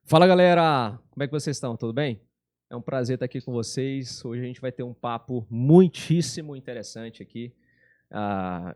Fala galera, como é que vocês estão? Tudo bem? É um prazer estar aqui com vocês. Hoje a gente vai ter um papo muitíssimo interessante aqui. Ah,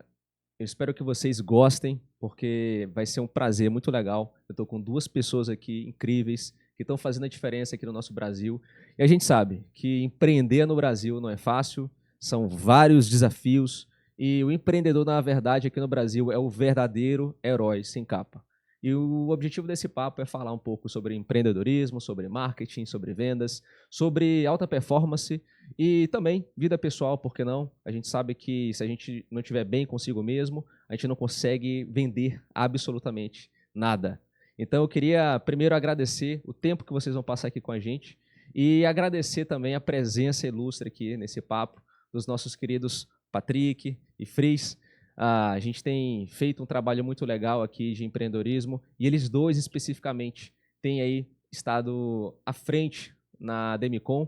eu espero que vocês gostem, porque vai ser um prazer muito legal. Eu estou com duas pessoas aqui incríveis que estão fazendo a diferença aqui no nosso Brasil. E a gente sabe que empreender no Brasil não é fácil, são vários desafios. E o empreendedor, na verdade, aqui no Brasil é o verdadeiro herói sem capa. E o objetivo desse papo é falar um pouco sobre empreendedorismo, sobre marketing, sobre vendas, sobre alta performance e também vida pessoal, por que não? A gente sabe que se a gente não estiver bem consigo mesmo, a gente não consegue vender absolutamente nada. Então eu queria primeiro agradecer o tempo que vocês vão passar aqui com a gente e agradecer também a presença ilustre aqui nesse papo dos nossos queridos Patrick e Fris. A gente tem feito um trabalho muito legal aqui de empreendedorismo e eles dois especificamente têm aí estado à frente na Demicon,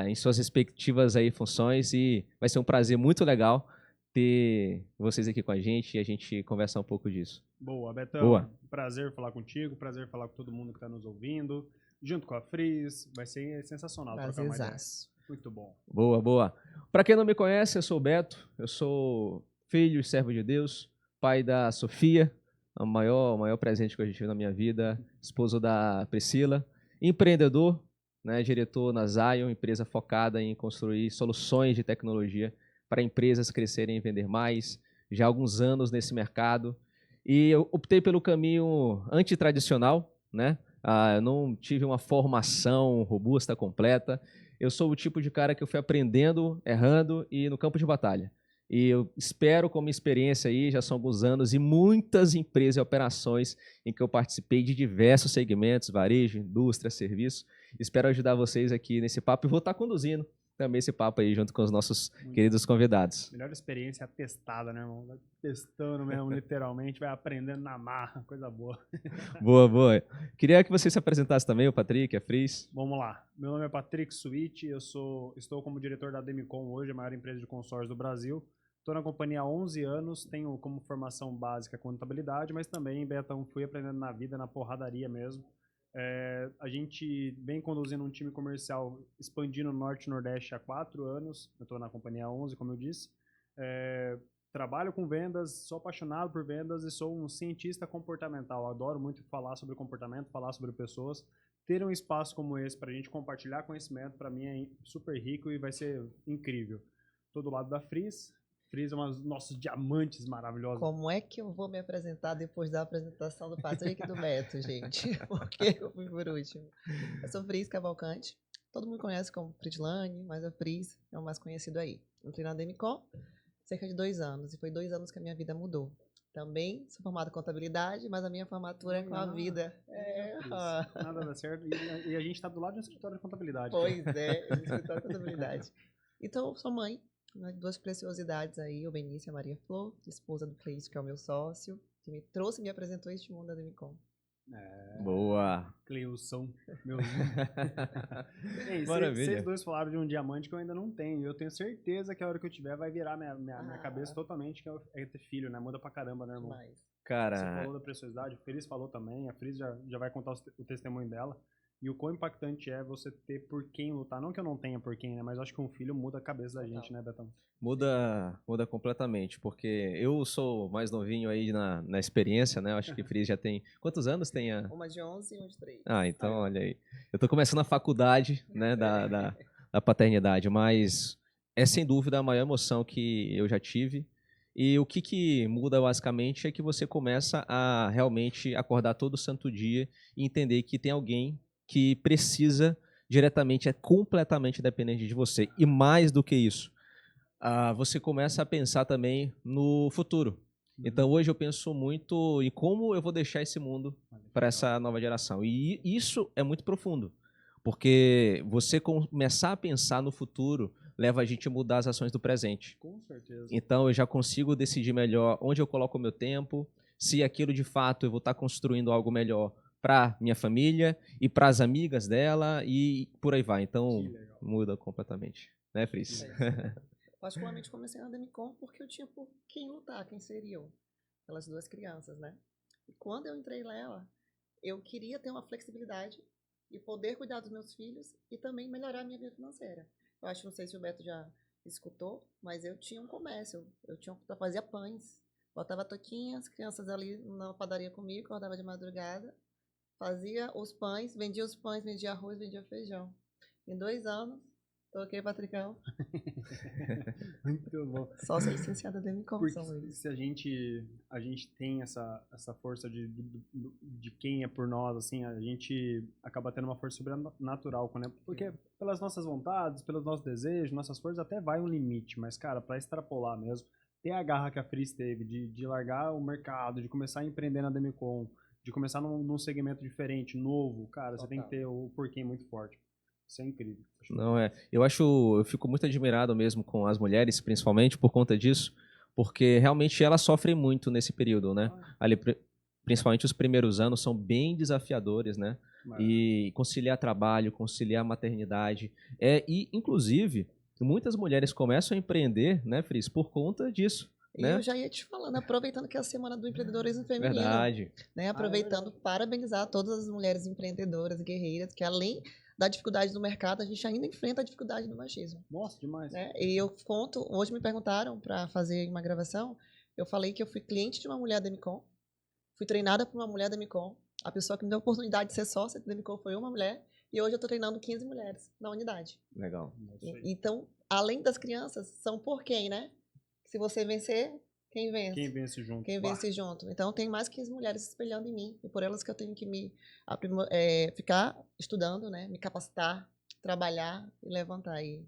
em suas respectivas aí funções e vai ser um prazer muito legal ter vocês aqui com a gente e a gente conversar um pouco disso. Boa, Boa. Betão. Prazer falar contigo, prazer falar com todo mundo que está nos ouvindo. Junto com a Fris, vai ser sensacional trocar uma ideia. Prazerzaço. Muito bom. Boa, boa. Para quem não me conhece, eu sou o Beto, eu sou filho e servo de Deus, pai da Sofia, o maior presente que eu tive na minha vida, esposo da Priscila, empreendedor, né, diretor na Zion, empresa focada em construir soluções de tecnologia para empresas crescerem e vender mais, já há alguns anos nesse mercado, e eu optei pelo caminho antitradicional, né? Eu não tive uma formação robusta, completa, eu sou o tipo de cara que eu fui aprendendo, errando e no campo de batalha. E eu espero, com minha experiência aí, já são alguns anos, e muitas empresas e operações em que eu participei de diversos segmentos, varejo, indústria, serviço. Espero ajudar vocês aqui nesse papo e vou estar conduzindo também esse papo aí junto com os nossos queridos convidados. Melhor experiência testada, né, irmão? Vai testando mesmo, literalmente, vai aprendendo na marra, coisa boa. Boa, boa. Queria que você se apresentasse também, o Patrick, a Fris. Vamos lá. Meu nome é Patrick Switch, estou como diretor da Demicon hoje, a maior empresa de consórcio do Brasil. Estou na companhia há 11 anos, tenho como formação básica contabilidade, mas também, Betão, fui aprendendo na vida, na porradaria mesmo. A gente vem conduzindo um time comercial expandindo o Norte e Nordeste há 4 anos. Eu estou na companhia há 11, como eu disse. Trabalho com vendas, sou apaixonado por vendas e sou um cientista comportamental. Adoro muito falar sobre comportamento, falar sobre pessoas. Ter um espaço como esse para a gente compartilhar conhecimento, para mim é super rico e vai ser incrível. Estou do lado da Fris. Fris é uma dos nossos diamantes maravilhosos. Como é que eu vou me apresentar depois da apresentação do Patrick e do Beto, gente? Porque eu fui por último. Eu sou Fris Cavalcante. Todo mundo conhece como Frislane, mas a Fris é o mais conhecido aí. Entrei na Demicon cerca de 2 anos. E foi 2 anos que a minha vida mudou. Também sou formada em contabilidade, mas a minha formatura é com a vida. Nada dá certo. E a gente está do lado de um escritório de contabilidade. Pois é, escritório de contabilidade. Então, sou mãe. 2 preciosidades aí, o Benício e a Maria Flor, esposa do Cleide, que é o meu sócio, que me trouxe e me apresentou este mundo da Demicon. Boa. Cleilson, meu Maravilha. Vocês dois falaram de um diamante que eu ainda não tenho. Eu tenho certeza que a hora que eu tiver vai virar minha cabeça totalmente, que é ter filho, né? Muda pra caramba, né, irmão? Demais. Cara, Você falou da preciosidade, a Fris falou também, a Fris já vai contar o testemunho dela. E o quão impactante é você ter por quem lutar. Não que eu não tenha por quem, né? Mas acho que um filho muda a cabeça da gente, né, Betão? muda completamente, porque eu sou mais novinho aí na experiência, né? Eu acho que o Fris já tem... Quantos anos tem a... Uma de 11 e uma de 3. Então, olha aí. Eu tô começando a faculdade, né, da paternidade, mas é sem dúvida a maior emoção que eu já tive. E o que muda basicamente é que você começa a realmente acordar todo santo dia e entender que tem alguém que precisa diretamente, é completamente dependente de você. E mais do que isso, você começa a pensar também no futuro. Então hoje eu penso muito em como eu vou deixar esse mundo para essa nova geração. E isso é muito profundo, porque você começar a pensar no futuro leva a gente a mudar as ações do presente. Com certeza. Então eu já consigo decidir melhor onde eu coloco o meu tempo, se aquilo de fato eu vou estar construindo algo melhor para minha família e para as amigas dela e por aí vai. Então muda completamente, né, Fris? Particularmente comecei na Demicon porque eu tinha por quem lutar, quem seriam aquelas 2 crianças, né? E quando eu entrei nela, eu queria ter uma flexibilidade e poder cuidar dos meus filhos e também melhorar a minha vida financeira. Eu acho, não sei se o Beto já escutou, mas eu tinha um comércio, eu fazia pães, botava toquinhas, crianças ali na padaria comigo, acordava de madrugada, fazia os pães, vendia arroz, vendia feijão. Em 2 anos, toquei Patricão. Muito bom. Só sou licenciada da Demicon, Porque São Luís. se a gente tem essa força de quem é por nós, assim, a gente acaba tendo uma força sobrenatural, né? Porque pelas nossas vontades, pelos nossos desejos, nossas forças, até vai um limite, mas, cara, para extrapolar mesmo, ter a garra que a Fris teve de largar o mercado, de começar a empreender na Demicon, de começar num segmento diferente, novo, cara, você tem que ter o porquê muito forte. Isso é incrível. Não é. Eu fico muito admirado mesmo com as mulheres, principalmente por conta disso, porque realmente elas sofrem muito nesse período, né? Ali, principalmente os primeiros anos são bem desafiadores, né? E conciliar trabalho, conciliar maternidade, e inclusive muitas mulheres começam a empreender, né, Fris, por conta disso. E né? eu já ia te falando, aproveitando que é a Semana do Empreendedorismo Feminino. Verdade. Né? Aproveitando, parabenizar todas as mulheres empreendedoras, guerreiras, que além da dificuldade do mercado, a gente ainda enfrenta a dificuldade do machismo. Nossa, demais. Né? E eu conto, hoje me perguntaram para fazer uma gravação, eu falei que eu fui cliente de uma mulher da Demicon, fui treinada por uma mulher da Demicon, a pessoa que me deu a oportunidade de ser sócia da Demicon foi uma mulher, e hoje eu estou treinando 15 mulheres na unidade. Legal. Então, além das crianças, são por quem, né? Se você vencer, quem vence? Quem vence junto. Quem vence junto. Então, tem mais 15 mulheres se espelhando em mim. E por elas que eu tenho que ficar estudando, né? Me capacitar, trabalhar e levantar aí.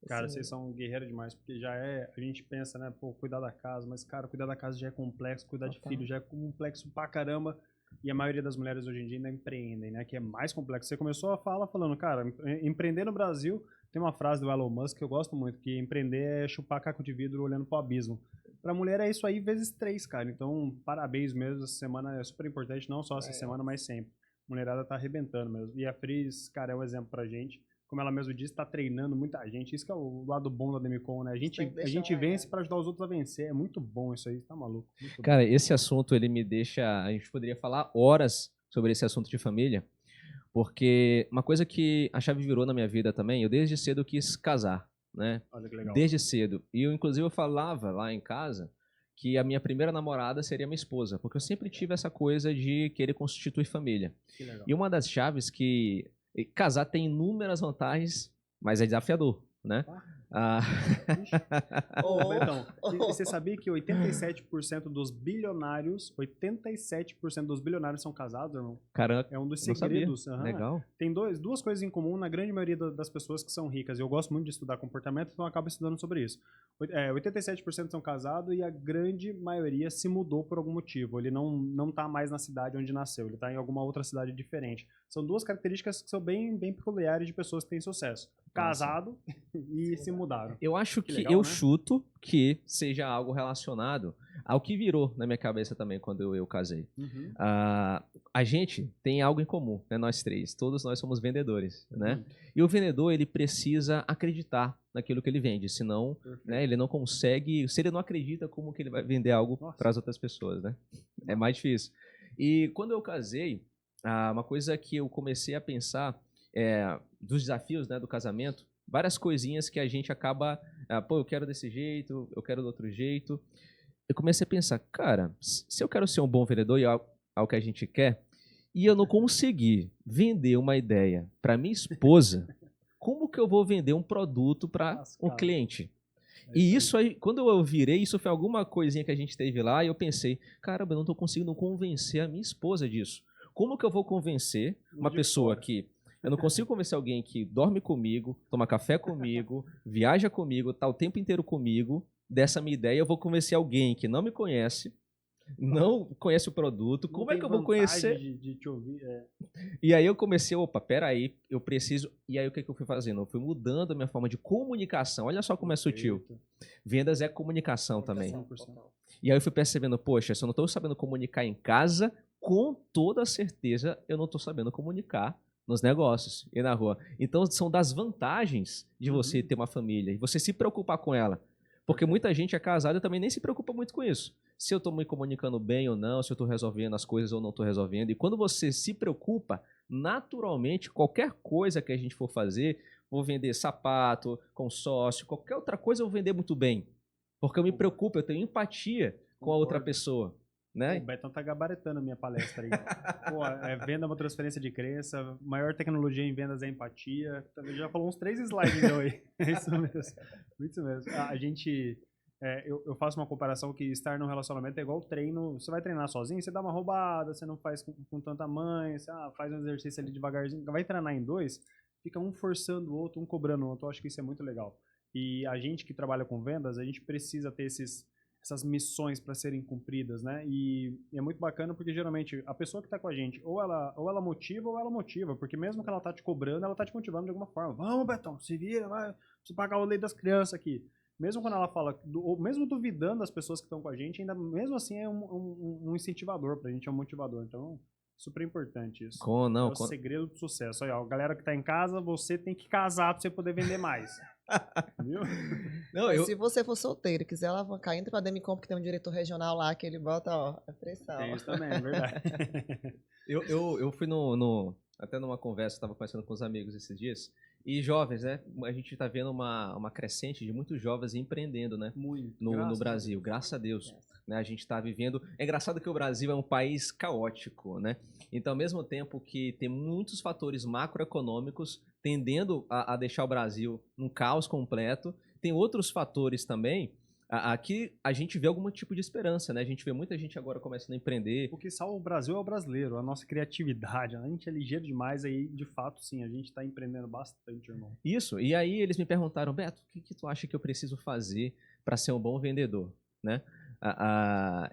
Cara, vocês são guerreiros demais, porque a gente pensa, né, pô, cuidar da casa, mas, cara, cuidar da casa já é complexo, cuidar de filho já é complexo pra caramba, e a maioria das mulheres hoje em dia ainda empreendem, né, que é mais complexo. Você começou a falar falando, cara, empreender no Brasil, tem uma frase do Elon Musk que eu gosto muito, que empreender é chupar caco de vidro olhando pro abismo. Pra mulher é isso aí vezes 3, cara, então parabéns mesmo, essa semana é super importante, não só essa semana, mas sempre. A mulherada tá arrebentando mesmo, e a Fris, cara, é um exemplo pra gente. Como ela mesmo disse, está treinando muita gente. Isso que é o lado bom da Demicon, né? A gente vence para ajudar os outros a vencer. É muito bom isso aí, tá maluco? Cara, esse assunto, ele me deixa... A gente poderia falar horas sobre esse assunto de família, porque uma coisa que a chave virou na minha vida também, eu desde cedo quis casar, né? Olha que legal. Desde cedo. E eu, inclusive, eu falava lá em casa que a minha primeira namorada seria minha esposa, porque eu sempre tive essa coisa de querer constituir família. Que legal. E uma das chaves que... Casar tem inúmeras vantagens, mas é desafiador, né? Então, você sabia que 87% dos bilionários, 87% dos bilionários são casados, irmão? Caramba, é um dos segredos. Legal. Tem duas coisas em comum na grande maioria das pessoas que são ricas. Eu gosto muito de estudar comportamento, então eu acabo estudando sobre isso. 87% são casados e a grande maioria se mudou por algum motivo. Ele não tá mais na cidade onde nasceu, ele tá em alguma outra cidade diferente. São duas características que são bem peculiares de pessoas que têm sucesso. Casado e se mudaram. Eu acho que legal, eu né? chuto que seja algo relacionado ao que virou na minha cabeça também quando eu casei. A gente tem algo em comum, né? Nós três. Todos nós somos vendedores, né? E o vendedor, ele precisa acreditar naquilo que ele vende, senão, né, ele não consegue... Se ele não acredita, como que ele vai vender algo para as outras pessoas, né? É mais difícil. E quando eu casei, uma coisa que eu comecei a pensar dos desafios, né, do casamento, várias coisinhas que a gente acaba, pô, eu quero desse jeito, eu quero do outro jeito. Eu comecei a pensar, cara, se eu quero ser um bom vendedor e ao que a gente quer, e eu não conseguir vender uma ideia para minha esposa, como que eu vou vender um produto para um cliente? E isso aí, quando eu virei, isso foi alguma coisinha que a gente teve lá, e eu pensei, caramba, eu não estou conseguindo convencer a minha esposa disso. Como que eu vou convencer uma pessoa que... Eu não consigo convencer alguém que dorme comigo, toma café comigo, viaja comigo, tá o tempo inteiro comigo, dessa minha ideia. Eu vou convencer alguém que não me conhece, não conhece o produto. Como é que eu vou conhecer? De te ouvir, E aí eu comecei, opa, peraí, eu preciso... E aí o que eu fui fazendo? Eu fui mudando a minha forma de comunicação. Olha só como é sutil. Vendas é comunicação também. E aí eu fui percebendo, poxa, se eu não estou sabendo comunicar em casa, com toda certeza eu não estou sabendo comunicar nos negócios e na rua. Então, são das vantagens de você ter uma família e você se preocupar com ela. Porque muita gente é casada e também nem se preocupa muito com isso. se eu estou me comunicando bem ou não, se eu estou resolvendo as coisas ou não estou resolvendo. E quando você se preocupa, naturalmente, qualquer coisa que a gente for fazer, vou vender sapato, consórcio, qualquer outra coisa eu vou vender muito bem. Porque eu me preocupo, eu tenho empatia com a outra Concordo. pessoa. O Né? Betão tá gabaritando a minha palestra aí. Pô, venda é uma transferência de crença, maior tecnologia em vendas é empatia. Já falou uns 3 slides meu aí. É isso mesmo. Isso mesmo. A gente... eu faço uma comparação que estar num relacionamento é igual treino. Você vai treinar sozinho, você dá uma roubada, você não faz com tanta mãe, você faz um exercício ali devagarzinho. Vai treinar em 2, fica um forçando o outro, um cobrando o outro. Eu acho que isso é muito legal. E a gente que trabalha com vendas, a gente precisa ter essas missões para serem cumpridas, né? E é muito bacana porque geralmente a pessoa que está com a gente, ou ela motiva, porque mesmo que ela tá te cobrando, ela tá te motivando de alguma forma. Vamos, Betão, se vira, vai, preciso pagar o leite das crianças aqui. Mesmo quando ela fala, ou mesmo duvidando das pessoas que estão com a gente, ainda mesmo assim é um incentivador pra gente, é um motivador. Então, super importante isso. É o segredo do sucesso. Aí, ó, galera que tá em casa, você tem que casar pra você poder vender mais. Viu? Não, se você for solteiro e quiser alavancar, entra pra Demicon, que tem um diretor regional lá que ele bota, ó, a pressão. Tem isso também, é verdade. eu fui até numa conversa, estava conversando com os amigos esses dias, e jovens, né? A gente está vendo uma crescente de muitos jovens empreendendo, né? Muito. No Brasil, graças a Deus. Né? A gente está vivendo... É engraçado que o Brasil é um país caótico, né? Então, ao mesmo tempo que tem muitos fatores macroeconômicos tendendo a deixar o Brasil num caos completo, tem outros fatores também aqui a gente vê algum tipo de esperança, né? A gente vê muita gente agora começando a empreender. O que salva o Brasil é o brasileiro, a nossa criatividade. A gente é ligeiro demais aí, de fato, sim, a gente está empreendendo bastante, irmão. Isso, e aí eles me perguntaram, Beto, o que tu acha que eu preciso fazer para ser um bom vendedor, né?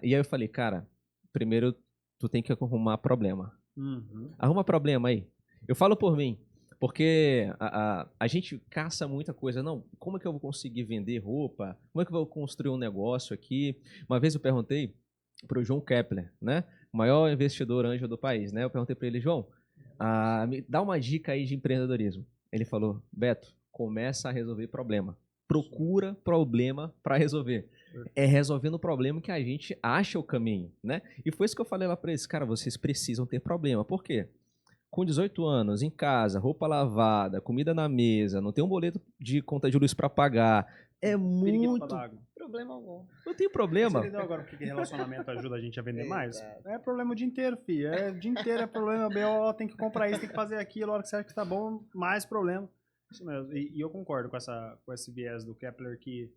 E aí eu falei, cara, primeiro tu tem que arrumar problema. Uhum. Arruma problema aí. Eu falo por mim, porque a gente caça muita coisa. Não, como é que eu vou conseguir vender roupa? Como é que eu vou construir um negócio aqui? Uma vez eu perguntei para o João Kepler, né? O maior investidor anjo do país, né? Eu perguntei para ele, João, me dá uma dica aí de empreendedorismo. Ele falou, Beto, começa a resolver problema. Procura problema para resolver. É resolvendo o problema que a gente acha o caminho, né? E foi isso que eu falei lá para eles. Cara, vocês precisam ter problema. Por quê? Com 18 anos, em casa, roupa lavada, comida na mesa, não tem um boleto de conta de luz para pagar. É muito... Problema algum. Não tem problema. Você entendeu agora porque relacionamento ajuda a gente a vender mais? É problema o dia inteiro, filho. O dia inteiro é problema, BO, tem que comprar isso, tem que fazer aquilo, a hora que você acha que tá bom, mais problema. Isso mesmo. E eu concordo com esse viés do Kepler que,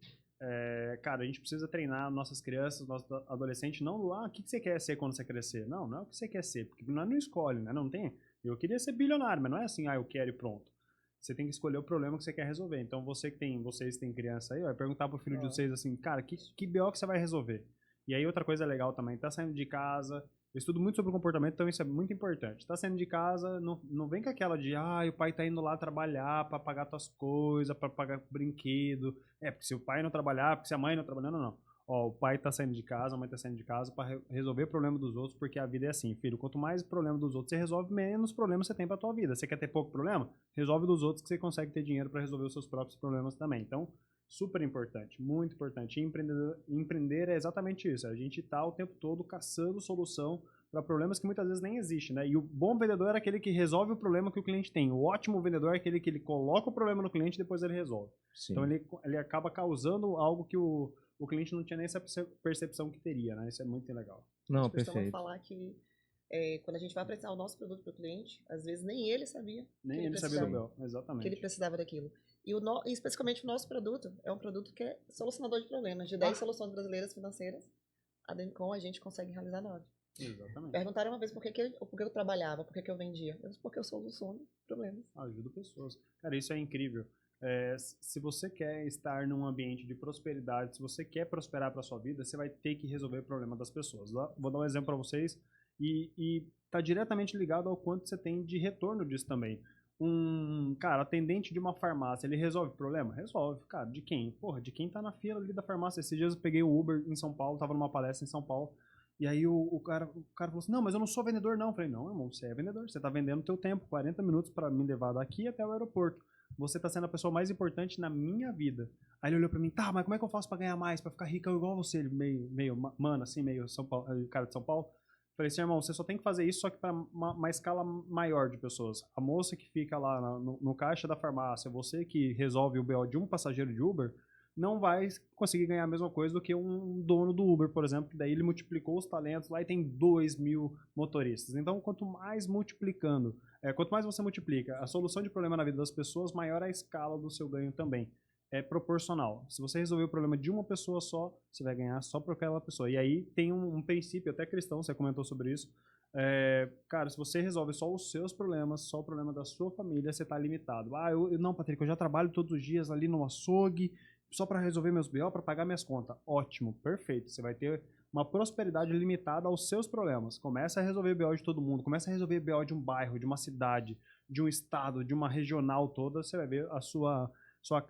cara, a gente precisa treinar nossas crianças, nossos adolescentes, não o que você quer ser quando você crescer. Não é o que você quer ser, porque não escolhe, né? Não tem... Eu queria ser bilionário, mas não é assim, eu quero e pronto. Você tem que escolher o problema que você quer resolver. Então, vocês que têm criança aí, vai perguntar pro filho de vocês assim, cara, que BO que você vai resolver? E aí, outra coisa legal também, tá saindo de casa, eu estudo muito sobre comportamento, então isso é muito importante. Tá saindo de casa, não vem com aquela de, o pai tá indo lá trabalhar pra pagar tuas coisas, pra pagar brinquedo. Porque se o pai não trabalhar, porque se a mãe não trabalhar, não. O pai tá saindo de casa, a mãe tá saindo de casa para resolver o problema dos outros, porque a vida é assim, filho. Quanto mais problema dos outros você resolve, menos problemas você tem pra tua vida. Você quer ter pouco problema? Resolve dos outros que você consegue ter dinheiro para resolver os seus próprios problemas também. Então, super importante, muito importante. Empreender é exatamente isso. A gente tá o tempo todo caçando solução para problemas que muitas vezes nem existem, né? E o bom vendedor é aquele que resolve o problema que o cliente tem. O ótimo vendedor é aquele que ele coloca o problema no cliente e depois ele resolve. Sim. Então, ele acaba causando algo que o cliente não tinha nem essa percepção que teria, né? Isso é muito legal. Não, perfeito. Falar que quando a gente vai apresentar o nosso produto para o cliente, às vezes nem ele sabia. Nem ele sabia do BO, exatamente. Que ele precisava daquilo. E especificamente o nosso produto é um produto que é solucionador de problemas. De 10 soluções brasileiras financeiras, a Demicon a gente consegue realizar 9. Exatamente. Perguntaram uma vez por que eu trabalhava, por que eu vendia. Eu disse, porque eu soluciono problemas. Ajudo pessoas. Cara, isso é incrível. Se você quer estar num ambiente de prosperidade, se você quer prosperar para sua vida, você vai ter que resolver o problema das pessoas. Vou dar um exemplo para vocês e tá diretamente ligado ao quanto você tem de retorno disso também. Cara, atendente de uma farmácia, ele resolve o problema? Resolve. Cara, de quem? Porra, de quem tá na fila ali da farmácia. Esses dias eu peguei o Uber em São Paulo, tava numa palestra em São Paulo, e aí o cara falou assim, não, mas eu não sou vendedor não. Eu falei, não, irmão, você é vendedor, você tá vendendo o teu tempo, 40 minutos para me levar daqui até o aeroporto. você tá sendo a pessoa mais importante na minha vida. Aí ele olhou pra mim, tá, mas como é que eu faço pra ganhar mais, pra ficar rico igual você? Ele meio mano, assim, meio São Paulo, cara de São Paulo. Falei assim, irmão, você só tem que fazer isso, só que para uma escala maior de pessoas. A moça que fica lá no caixa da farmácia, você que resolve o BO de um passageiro de Uber, não vai conseguir ganhar a mesma coisa do que um dono do Uber, por exemplo, que daí ele multiplicou os talentos lá e tem 2.000 motoristas. Então, quanto mais multiplicando, quanto mais você multiplica a solução de problema na vida das pessoas, maior a escala do seu ganho também. É proporcional. Se você resolver o problema de uma pessoa só, você vai ganhar só por aquela pessoa. E aí tem um princípio, até cristão, você comentou sobre isso. Cara, se você resolve só os seus problemas, só o problema da sua família, você está limitado. Ah, não, Patrick, eu já trabalho todos os dias ali no açougue, só para resolver meus BO, para pagar minhas contas. Ótimo, perfeito. Você vai ter uma prosperidade limitada aos seus problemas. Começa a resolver BO de todo mundo, começa a resolver BO de um bairro, de uma cidade, de um estado, de uma regional toda, você vai ver a sua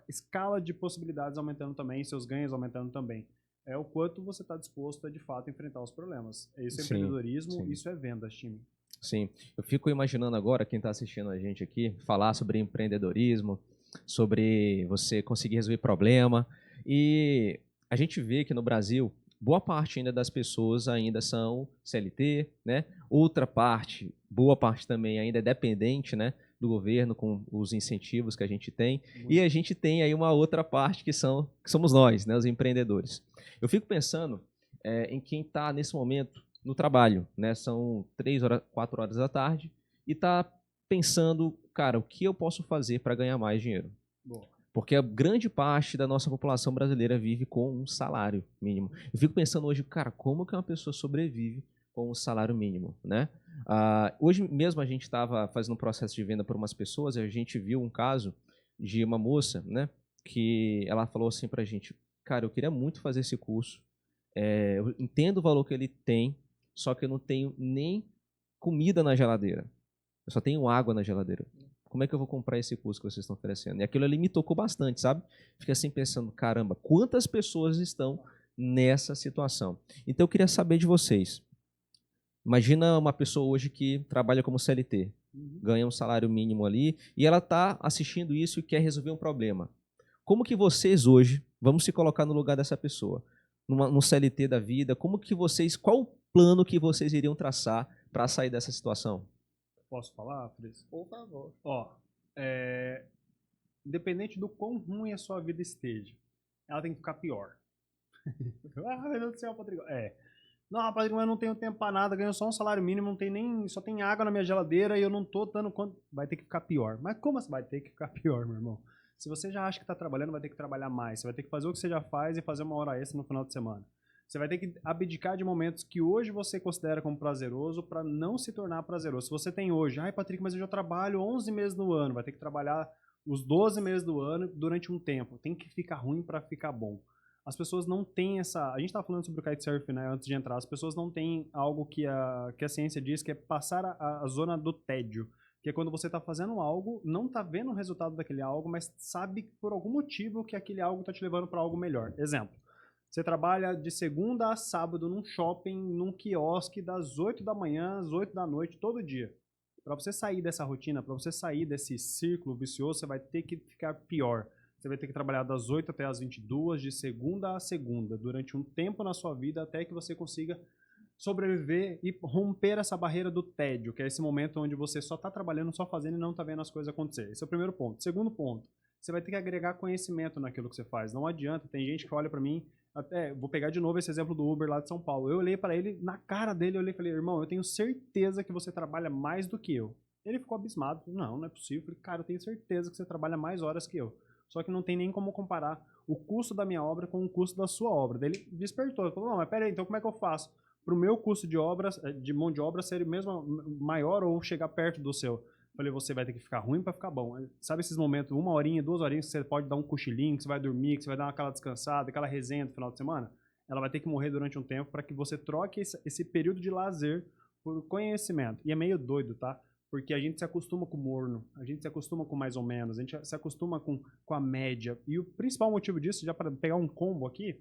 escala de possibilidades aumentando também, seus ganhos aumentando também. É o quanto você está disposto a, de fato, enfrentar os problemas. Isso é empreendedorismo, sim. Isso é vendas, time. Sim, eu fico imaginando agora, quem está assistindo a gente aqui, falar sobre empreendedorismo, sobre você conseguir resolver problema. E a gente vê que no Brasil, boa parte ainda das pessoas ainda são CLT, né? Outra parte, boa parte também ainda é dependente, né, do governo com os incentivos que a gente tem. E a gente tem aí uma outra parte que somos nós, né, os empreendedores. Eu fico pensando em quem está nesse momento no trabalho, né? São 3 horas, 4 horas da tarde e está pensando, cara, o que eu posso fazer para ganhar mais dinheiro? Boa. Porque a grande parte da nossa população brasileira vive com um salário mínimo. Eu fico pensando hoje, cara, como que uma pessoa sobrevive com um salário mínimo, né? Hoje mesmo a gente estava fazendo um processo de venda por umas pessoas e a gente viu um caso de uma moça, né? Que ela falou assim pra gente, cara, eu queria muito fazer esse curso, eu entendo o valor que ele tem, só que eu não tenho nem comida na geladeira. Eu só tenho água na geladeira. Como é que eu vou comprar esse curso que vocês estão oferecendo? E aquilo ali me tocou bastante, sabe? Fiquei assim pensando, caramba, quantas pessoas estão nessa situação? Então eu queria saber de vocês. Imagina uma pessoa hoje que trabalha como CLT, ganha um salário mínimo ali, e ela está assistindo isso e quer resolver um problema. Como que vocês hoje, vamos se colocar no lugar dessa pessoa, no CLT da vida, qual o plano que vocês iriam traçar para sair dessa situação? Posso falar, Fris? Por favor. Ó, independente do quão ruim a sua vida esteja, ela tem que ficar pior. Meu Deus do céu, Patrick. Não, Patrick, mas eu não tenho tempo pra nada, ganho só um salário mínimo, não tem nem, só tem água na minha geladeira e eu não tô dando quanto. Vai ter que ficar pior. Mas como assim? Vai ter que ficar pior, meu irmão? Se você já acha que tá trabalhando, vai ter que trabalhar mais. Você vai ter que fazer o que você já faz e fazer uma hora extra no final de semana. Você vai ter que abdicar de momentos que hoje você considera como prazeroso para não se tornar prazeroso. Se você tem hoje, ai Patrick, mas eu já trabalho 11 meses no ano, vai ter que trabalhar os 12 meses do ano durante um tempo. Tem que ficar ruim para ficar bom. As pessoas não têm essa... A gente estava falando sobre o kitesurf, né, antes de entrar. As pessoas não têm algo que a ciência diz, que é passar a zona do tédio. Que é quando você está fazendo algo, não está vendo o resultado daquele algo, mas sabe por algum motivo que aquele algo está te levando para algo melhor. Exemplo. Você trabalha de segunda a sábado num shopping, num quiosque, das 8 da manhã às 8 da noite, todo dia. Para você sair dessa rotina, para você sair desse círculo vicioso, você vai ter que ficar pior. Você vai ter que trabalhar das 8 até as 22, de segunda a segunda, durante um tempo na sua vida, até que você consiga sobreviver e romper essa barreira do tédio, que é esse momento onde você só está trabalhando, só fazendo e não está vendo as coisas acontecer. Esse é o primeiro ponto. Segundo ponto, você vai ter que agregar conhecimento naquilo que você faz. Não adianta, tem gente que olha para mim, vou pegar de novo esse exemplo do Uber lá de São Paulo. Eu olhei para ele, na cara dele, eu olhei e falei, irmão, eu tenho certeza que você trabalha mais do que eu. Ele ficou abismado, não é possível. Eu falei, cara, eu tenho certeza que você trabalha mais horas que eu. Só que não tem nem como comparar o custo da minha obra com o custo da sua obra. Daí ele despertou, ele falou, não, mas peraí, então como é que eu faço para o meu custo de mão de obra ser mesmo maior ou chegar perto do seu? Falei, você vai ter que ficar ruim para ficar bom. Sabe esses momentos, 1 horinha, 2 horinhas, que você pode dar um cochilinho, que você vai dormir, que você vai dar aquela descansada, aquela resenha no final de semana? Ela vai ter que morrer durante um tempo para que você troque esse período de lazer por conhecimento. E é meio doido, tá? Porque a gente se acostuma com o morno, a gente se acostuma com mais ou menos, a gente se acostuma com a média. E o principal motivo disso, já para pegar um combo aqui,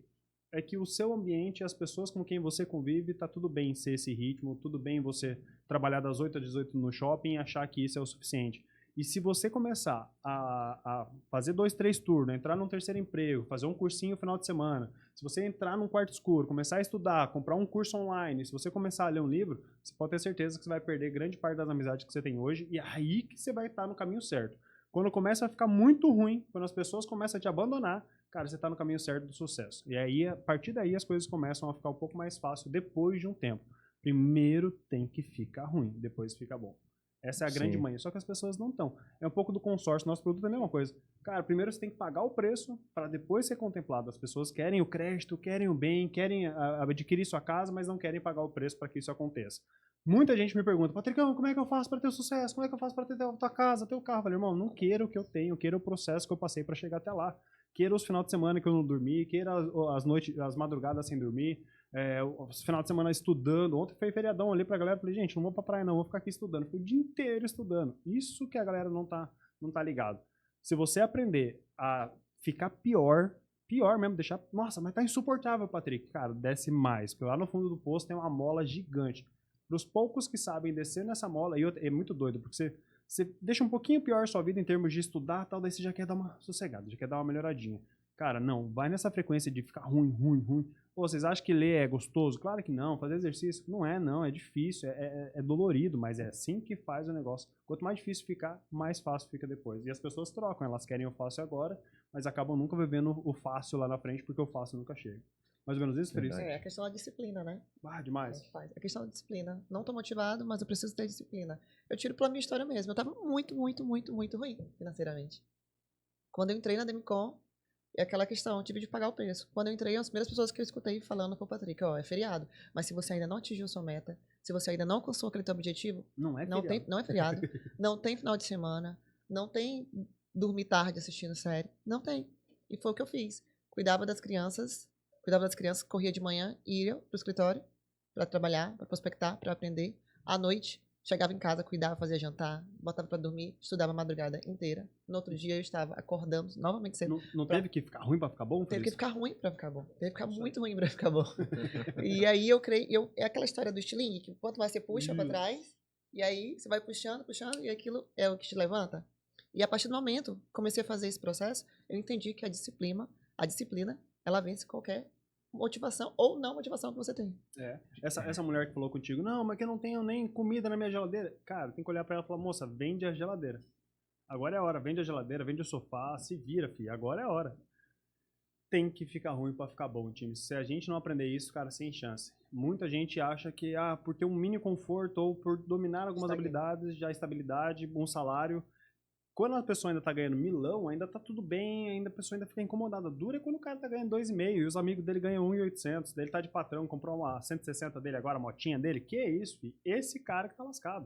é que o seu ambiente, as pessoas com quem você convive, tá tudo bem ser esse ritmo, tudo bem você trabalhar das 8 às 18 no shopping e achar que isso é o suficiente. E se você começar a fazer 2, 3 turnos, entrar num terceiro emprego, fazer um cursinho no final de semana, se você entrar num quarto escuro, começar a estudar, comprar um curso online, se você começar a ler um livro, você pode ter certeza que você vai perder grande parte das amizades que você tem hoje e é aí que você vai estar no caminho certo. Quando começa a ficar muito ruim, quando as pessoas começam a te abandonar, cara, você está no caminho certo do sucesso. E aí, a partir daí, as coisas começam a ficar um pouco mais fácil depois de um tempo. Primeiro tem que ficar ruim, depois fica bom. Essa é a grande Sim. manha. Só que as pessoas não estão. É um pouco do consórcio. Nosso produto é a mesma coisa. Cara, primeiro você tem que pagar o preço para depois ser contemplado. As pessoas querem o crédito, querem o bem, querem adquirir sua casa, mas não querem pagar o preço para que isso aconteça. Muita gente me pergunta, Patricão, como é que eu faço para ter sucesso? Como é que eu faço para ter tua casa, teu carro? Eu falei, irmão, não queira o que eu tenho, queira o processo que eu passei para chegar até lá. Queira os finais de semana que eu não dormi, queira as noites, as madrugadas sem dormir, os final de semana estudando. Ontem foi feriadão ali pra galera, falei, gente, não vou pra praia não, vou ficar aqui estudando. Fiquei o dia inteiro estudando. Isso que a galera não tá ligado. Se você aprender a ficar pior mesmo, deixar, nossa, mas tá insuportável, Patrick. Cara, desce mais, porque lá no fundo do poço tem uma mola gigante. Para os poucos que sabem descer nessa mola, e é muito doido, porque você deixa um pouquinho pior a sua vida em termos de estudar e tal, daí você já quer dar uma sossegada, já quer dar uma melhoradinha. Cara, não, vai nessa frequência de ficar ruim. Pô, vocês acham que ler é gostoso? Claro que não, fazer exercício não, é difícil, é dolorido, mas é assim que faz o negócio. Quanto mais difícil ficar, mais fácil fica depois. E as pessoas trocam, elas querem o fácil agora, mas acabam nunca vivendo o fácil lá na frente, porque o fácil nunca chega. Mais ou menos isso, Feliz? É a questão da disciplina, né? Ah, demais. A questão da disciplina. Não tô motivado, mas eu preciso ter disciplina. Eu tiro pela minha história mesmo. Eu tava muito ruim financeiramente. Quando eu entrei na Demicon, é aquela questão, eu tive de pagar o preço. Quando eu entrei, as primeiras pessoas que eu escutei falando pro Patrick, ó, é feriado, mas se você ainda não atingiu sua meta, se você ainda não alcançou aquele teu objetivo, não é feriado. Não é feriado, não tem final de semana, não tem dormir tarde assistindo série, não tem. E foi o que eu fiz. Cuidava das crianças, corria de manhã, ia pro escritório para trabalhar, para prospectar, para aprender. À noite, chegava em casa, cuidava, fazia jantar, botava para dormir, estudava a madrugada inteira. No outro dia eu estava acordando novamente cedo. Não teve que ficar ruim para ficar bom? Teve que ficar ruim para ficar bom. Teve que ficar muito ruim para ficar bom. E aí eu creio, é aquela história do estilingue, que quanto mais você puxa para trás, e aí você vai puxando, e aquilo é o que te levanta. E a partir do momento que comecei a fazer esse processo, eu entendi que a disciplina, ela vence qualquer motivação ou não motivação que você tem. Essa mulher que falou contigo, não, mas que eu não tenho nem comida na minha geladeira. Cara, tem que olhar pra ela e falar, moça, vende a geladeira. Agora é a hora, vende a geladeira, vende o sofá, se vira, filho, agora é a hora. Tem que ficar ruim pra ficar bom, time. Se a gente não aprender isso, cara, sem chance. Muita gente acha que, por ter um mini conforto ou por dominar algumas habilidades, já estabilidade, um salário, quando a pessoa ainda tá ganhando milão, ainda tá tudo bem, ainda a pessoa ainda fica incomodada. Dura é quando o cara tá ganhando 2,5 e os amigos dele ganham 1.800, daí ele tá de patrão, comprou uma 160 dele agora, a motinha dele. Que é isso, filho? Esse cara que tá lascado.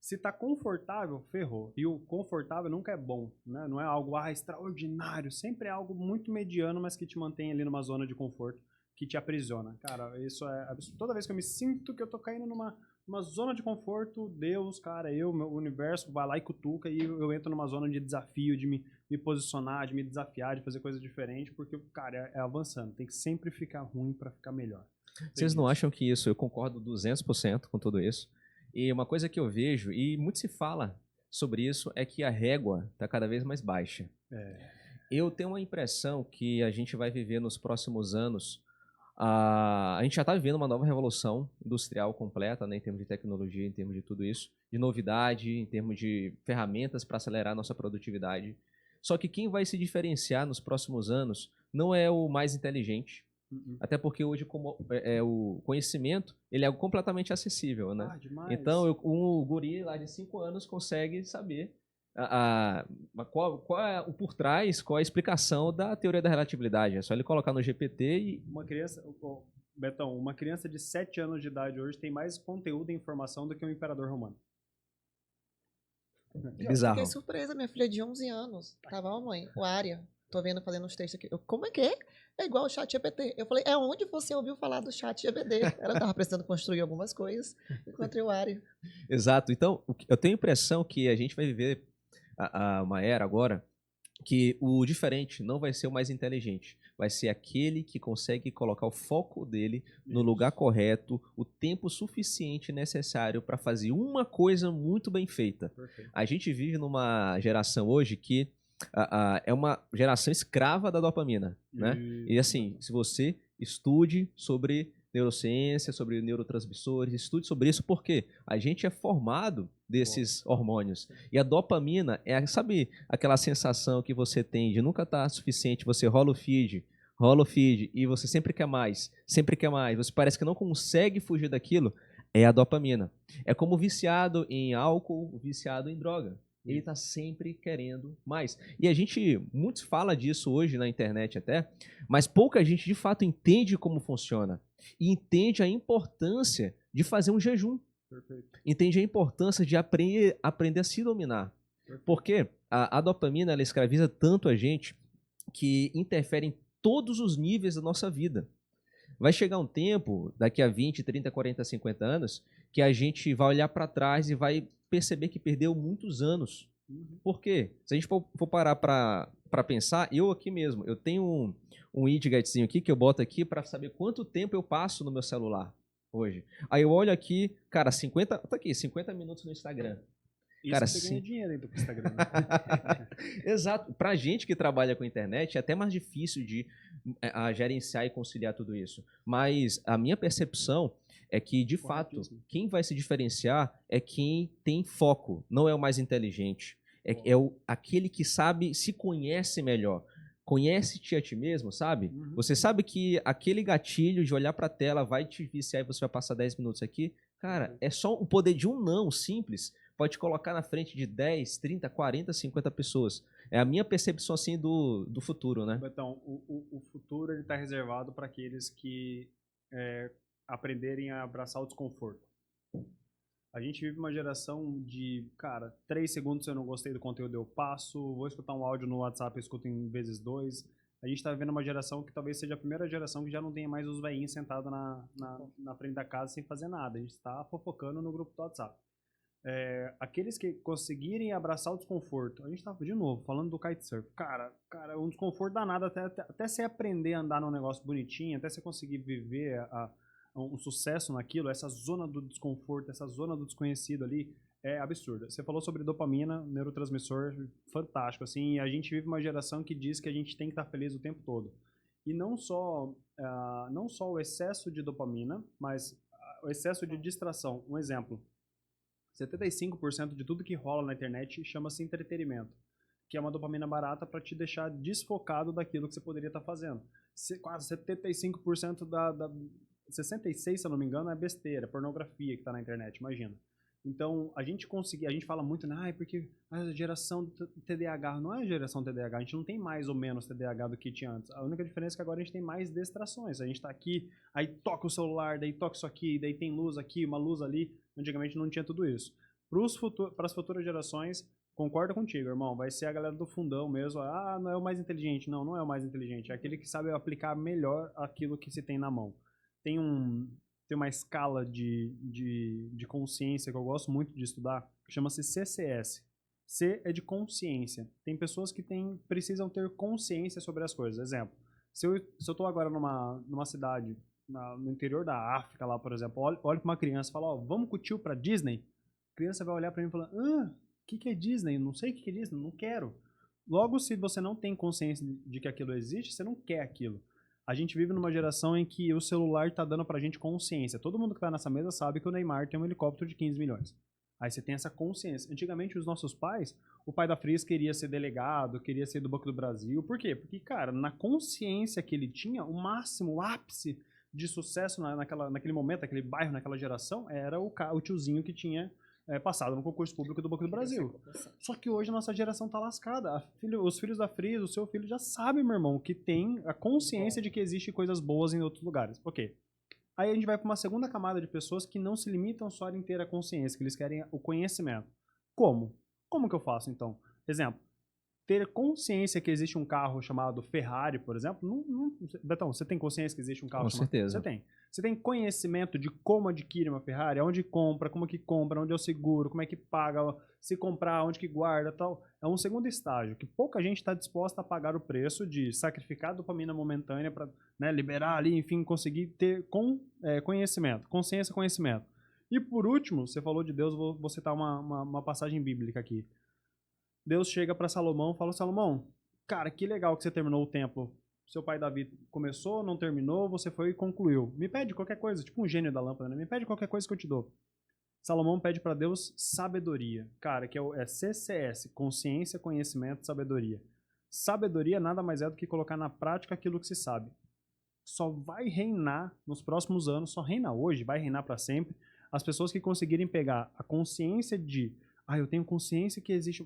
Se tá confortável, ferrou. E o confortável nunca é bom, né? Não é algo extraordinário, sempre é algo muito mediano, mas que te mantém ali numa zona de conforto, que te aprisiona. Cara, isso é absurdo. Toda vez que eu me sinto que eu tô caindo numa zona de conforto, Deus, cara, meu universo vai lá e cutuca e eu entro numa zona de desafio, de me posicionar, de me desafiar, de fazer coisas diferentes, porque, cara, é avançando. Tem que sempre ficar ruim para ficar melhor. Vocês não acham que isso, eu concordo 200% com tudo isso, e uma coisa que eu vejo, e muito se fala sobre isso, é que a régua está cada vez mais baixa. Eu tenho uma impressão que a gente vai viver nos próximos anos. A gente já está vivendo uma nova revolução industrial completa, né, em termos de tecnologia, em termos de tudo isso, de novidade, em termos de ferramentas para acelerar a nossa produtividade. Só que quem vai se diferenciar nos próximos anos não é o mais inteligente, até porque hoje o conhecimento ele é algo completamente acessível, né? Então, um guri lá de 5 anos consegue saber qual é o por trás, qual é a explicação da teoria da relatividade. É só ele colocar no GPT e... Betão, uma criança de 7 anos de idade hoje tem mais conteúdo e informação do que um imperador romano. Bizarro. Eu fiquei surpresa, minha filha de 11 anos. Tava, mamãe, o Aria, tô vendo fazendo uns textos aqui. Como é que é? É igual o chat GPT. Eu falei, onde você ouviu falar do chat GPT? Ela tava precisando construir algumas coisas, encontrei o Aria. Exato. Então, eu tenho a impressão que a gente vai viver uma era agora que o diferente não vai ser o mais inteligente. vai ser aquele que consegue colocar o foco dele no Isso. lugar correto, o tempo suficiente necessário para fazer uma coisa muito bem feita. Perfeito. A gente vive numa geração hoje que é uma geração escrava da dopamina, né? E assim, se você estude sobre neurociência, sobre neurotransmissores, estude sobre isso, porque a gente é formado desses hormônios. E a dopamina sabe aquela sensação que você tem de nunca estar suficiente, você rola o feed, e você sempre quer mais, você parece que não consegue fugir daquilo, é a dopamina. É como viciado em álcool, viciado em droga. Ele está sempre querendo mais. E muitos falam disso hoje na internet até, mas pouca gente de fato entende como funciona. E entende a importância de fazer um jejum. Perfeito. Entende a importância de aprender a se dominar. Perfeito. Porque a dopamina, ela escraviza tanto a gente que interfere em todos os níveis da nossa vida. Vai chegar um tempo, daqui a 20, 30, 40, 50 anos, que a gente vai olhar para trás e vai perceber que perdeu muitos anos. Por quê? Se a gente for parar para pensar, eu aqui mesmo, eu tenho um widgetzinho aqui que eu boto aqui para saber quanto tempo eu passo no meu celular hoje. Aí eu olho aqui, cara, 50 minutos no Instagram. Isso Cara, você ganha dinheiro aí do Instagram. Exato. Pra gente que trabalha com internet, é até mais difícil de gerenciar e conciliar tudo isso. Mas a minha percepção é que, de fato, quem vai se diferenciar é quem tem foco, não é o mais inteligente. Aquele que sabe, se conhece melhor. Conhece-te a ti mesmo, sabe? Você sabe que aquele gatilho de olhar pra tela vai te viciar e você vai passar 10 minutos aqui. Cara, é só o poder de um não simples pode te colocar na frente de 10, 30, 40, 50 pessoas. É a minha percepção assim do futuro, né? Então, o futuro ele está reservado para aqueles que aprenderem a abraçar o desconforto. A gente vive uma geração de, cara, 3 segundos se eu não gostei do conteúdo eu passo, vou escutar um áudio no WhatsApp, eu escuto em vezes 2. A gente está vivendo uma geração que talvez seja a primeira geração que já não tenha mais os velhinhos sentados na frente da casa sem fazer nada. A gente está fofocando no grupo do WhatsApp. Aqueles que conseguirem abraçar o desconforto. A gente estava, de novo, falando do kitesurf. Cara, um desconforto danado até você aprender a andar num negócio bonitinho, até você conseguir viver um sucesso naquilo, essa zona do desconforto, essa zona do desconhecido ali, é absurda. Você falou sobre dopamina, neurotransmissor, fantástico, assim, e a gente vive uma geração que diz que a gente tem que estar feliz o tempo todo. E não só o excesso de dopamina, mas o excesso de distração. Um exemplo. 75% de tudo que rola na internet chama-se entretenimento, que é uma dopamina barata para te deixar desfocado daquilo que você poderia estar fazendo. Quase 75% 66%, se eu não me engano, é besteira, pornografia que está na internet, imagina. Então, a gente fala muito, porque a geração TDAH, não é a geração TDAH, a gente não tem mais ou menos TDAH do que tinha antes. A única diferença é que agora a gente tem mais distrações. A gente está aqui, aí toca o celular, daí toca isso aqui, daí tem luz aqui, uma luz ali. Antigamente não tinha tudo isso. Para as futuras gerações, concordo contigo, irmão, vai ser a galera do fundão mesmo. Não é o mais inteligente. Não, não é o mais inteligente. É aquele que sabe aplicar melhor aquilo que se tem na mão. Tem uma escala de consciência que eu gosto muito de estudar, que chama-se CCS. C é de consciência. Tem pessoas que precisam ter consciência sobre as coisas. Exemplo, se eu estou agora numa cidade, no interior da África, lá, por exemplo, olho para uma criança e falo, vamos com o tio para Disney? A criança vai olhar para mim e falar, o que é Disney? Não sei o que é Disney, não quero. Logo, se você não tem consciência de que aquilo existe, você não quer aquilo. A gente vive numa geração em que o celular está dando pra gente consciência. Todo mundo que está nessa mesa sabe que o Neymar tem um helicóptero de 15 milhões. Aí você tem essa consciência. Antigamente, os nossos pais, o pai da Fris queria ser delegado, queria ser do Banco do Brasil. Por quê? Porque, cara, na consciência que ele tinha, o máximo, o ápice de sucesso naquele momento, naquele bairro, naquela geração, era o tiozinho que tinha passado no concurso público do Banco do Brasil. Só que hoje a nossa geração tá lascada. Os filhos da Fris, o seu filho já sabe, meu irmão, que tem a consciência de que existem coisas boas em outros lugares. Ok. Aí a gente vai para uma segunda camada de pessoas que não se limitam só em ter a consciência, que eles querem o conhecimento. Como? Como que eu faço, então? Exemplo. ter consciência que existe um carro chamado Ferrari, por exemplo, Betão, você tem consciência que existe um carro Com chamado... certeza. Você tem. Você tem conhecimento de como adquire uma Ferrari, aonde compra, como que compra, onde é o seguro, como é que paga, se comprar, onde que guarda, tal. É um segundo estágio, que pouca gente está disposta a pagar o preço de sacrificar a dopamina momentânea para, né, liberar ali, enfim, conseguir ter conhecimento, consciência, conhecimento. E por último, você falou de Deus, vou citar uma passagem bíblica aqui. Deus chega para Salomão e fala: Salomão, cara, que legal que você terminou o templo. Seu pai Davi começou, não terminou, você foi e concluiu. Me pede qualquer coisa, tipo um gênio da lâmpada, né? Me pede qualquer coisa que eu te dou. Salomão pede para Deus sabedoria. Cara, que é CCS, consciência, conhecimento, sabedoria. Sabedoria nada mais é do que colocar na prática aquilo que se sabe. Só vai reinar nos próximos anos, só reina hoje, vai reinar para sempre, as pessoas que conseguirem pegar a consciência de eu tenho consciência que existe...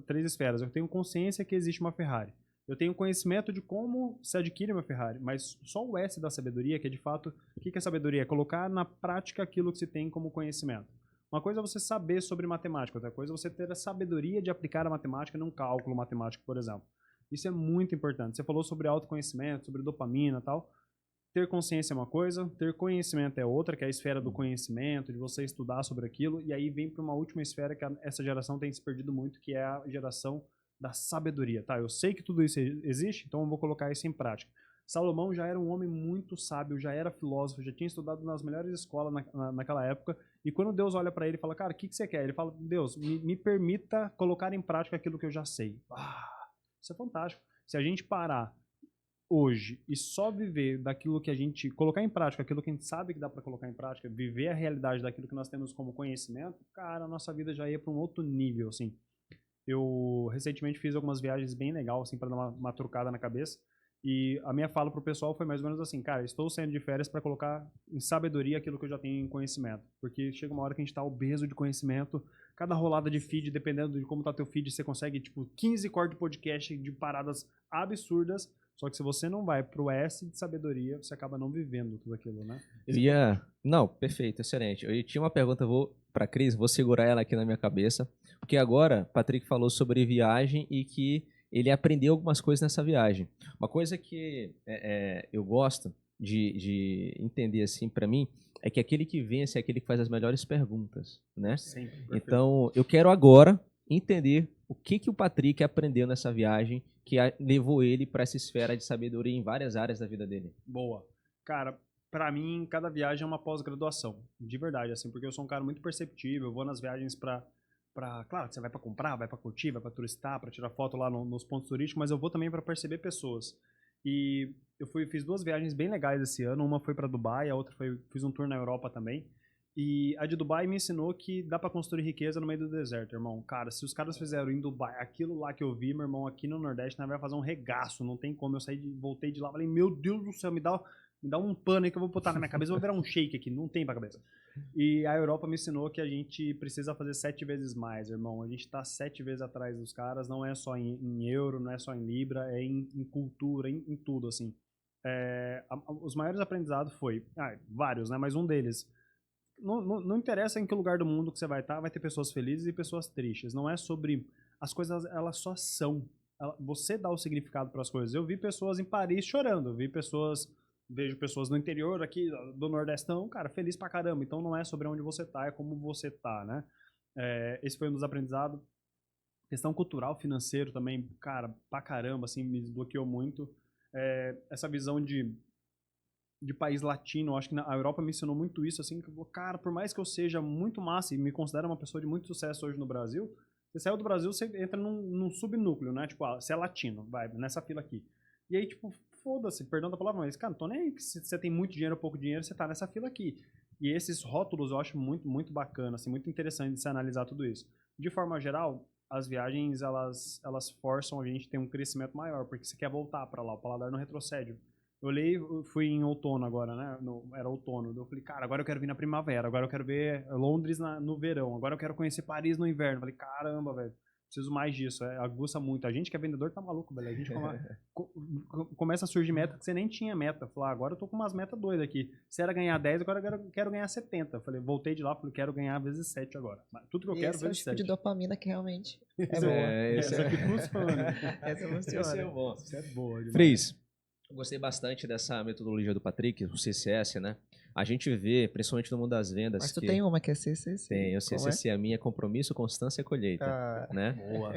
3 esferas. Eu tenho consciência que existe uma Ferrari. Eu tenho conhecimento de como se adquire uma Ferrari. Mas só o S da sabedoria, que é de fato... O que é sabedoria? É colocar na prática aquilo que se tem como conhecimento. Uma coisa é você saber sobre matemática. Outra coisa é você ter a sabedoria de aplicar a matemática num cálculo matemático, por exemplo. Isso é muito importante. Você falou sobre autoconhecimento, sobre dopamina e tal. Ter consciência é uma coisa, ter conhecimento é outra, que é a esfera do conhecimento, de você estudar sobre aquilo, e aí vem para uma última esfera que essa geração tem se perdido muito, que é a geração da sabedoria. Tá, eu sei que tudo isso existe, então eu vou colocar isso em prática. Salomão já era um homem muito sábio, já era filósofo, já tinha estudado nas melhores escolas naquela época, e quando Deus olha para ele e fala: cara, o que você quer? Ele fala: Deus, me permita colocar em prática aquilo que eu já sei. Isso é fantástico. Se a gente parar hoje e só viver daquilo que a gente... Colocar em prática aquilo que a gente sabe que dá para colocar em prática, viver a realidade daquilo que nós temos como conhecimento, cara, a nossa vida já ia para um outro nível, assim. Eu recentemente fiz algumas viagens bem legais, assim, para dar uma trucada na cabeça, e a minha fala pro pessoal foi mais ou menos assim: cara, estou saindo de férias para colocar em sabedoria aquilo que eu já tenho em conhecimento, porque chega uma hora que a gente tá obeso de conhecimento, cada rolada de feed, dependendo de como tá teu feed, você consegue, tipo, 15 cortes de podcast de paradas absurdas. Só que se você não vai pro S de sabedoria, você acaba não vivendo tudo aquilo, né? Não, perfeito, excelente. Eu tinha uma pergunta para Cris, vou segurar ela aqui na minha cabeça, porque agora Patrick falou sobre viagem e que ele aprendeu algumas coisas nessa viagem. Uma coisa que eu gosto de entender assim para mim é que aquele que vence é aquele que faz as melhores perguntas, né? Sempre. Então, eu quero agora entender o que o Patrick aprendeu nessa viagem que levou ele para essa esfera de sabedoria em várias áreas da vida dele. Boa. Cara, pra mim, cada viagem é uma pós-graduação. De verdade, assim, porque eu sou um cara muito perceptível, eu vou nas viagens claro, você vai pra comprar, vai pra curtir, vai pra turistar, pra tirar foto lá nos pontos turísticos, mas eu vou também pra perceber pessoas. E eu fiz 2 viagens bem legais esse ano, uma foi pra Dubai, a outra fiz um tour na Europa também. E a de Dubai me ensinou que dá pra construir riqueza no meio do deserto, irmão. Cara, se os caras fizeram em Dubai aquilo lá que eu vi, meu irmão, aqui no Nordeste, nós vai fazer um regaço, não tem como. Voltei de lá, falei: meu Deus do céu, me dá um pano aí que eu vou botar na minha cabeça, eu vou virar um shake aqui, não tem pra cabeça. E a Europa me ensinou que a gente precisa fazer 7 vezes mais, irmão. A gente tá 7 vezes atrás dos caras, não é só em euro, não é só em libra, é em cultura, em tudo, assim. Os maiores aprendizados vários, né, mas um deles... Não interessa em que lugar do mundo que você vai estar, vai ter pessoas felizes e pessoas tristes. Não é sobre... As coisas, elas só são. Você dá o significado para as coisas. Eu vi pessoas em Paris chorando. Vejo pessoas no interior aqui do Nordestão, cara, feliz pra caramba. Então não é sobre onde você tá, é como você tá, né? Esse foi um dos aprendizados. Questão cultural, financeiro também, cara, pra caramba, assim, me desbloqueou muito. Essa visão de país latino, acho que a Europa me ensinou muito isso, assim, que, cara, por mais que eu seja muito massa e me considero uma pessoa de muito sucesso hoje no Brasil, você saiu do Brasil, você entra num subnúcleo, né? Tipo, você é latino, vai nessa fila aqui. E aí, tipo, foda-se, perdão da palavra, mas, cara, não tô nem aí se você tem muito dinheiro ou pouco dinheiro, você tá nessa fila aqui. E esses rótulos eu acho muito, muito bacana, assim, muito interessante de se analisar tudo isso. De forma geral, as viagens, elas forçam a gente a ter um crescimento maior, porque você quer voltar pra lá, o paladar não retrocede. Eu fui em outono agora, né? Era outono. Eu falei: cara, agora eu quero vir na primavera, agora eu quero ver Londres no verão, agora eu quero conhecer Paris no inverno. Eu falei: caramba, velho. preciso mais disso, aguça muito. A gente que é vendedor tá maluco, velho. A gente começa a surgir meta que você nem tinha meta. Falar, agora eu tô com umas metas doidas aqui. Se era ganhar 10, agora eu quero ganhar 70. Falei, voltei de lá, falei, quero ganhar vezes 7 agora. Tudo que eu quero, vezes 7. Esse é o tipo de dopamina que realmente é boa. Essa aqui funciona. Essa funciona. Esse é bom. Isso é boa demais. Fris, eu gostei bastante dessa metodologia do Patrick, o CCS, né? A gente vê, principalmente no mundo das vendas... Mas tu tem uma que é CCC? Tem, o CCC, a minha é compromisso, constância e colheita, né? Boa,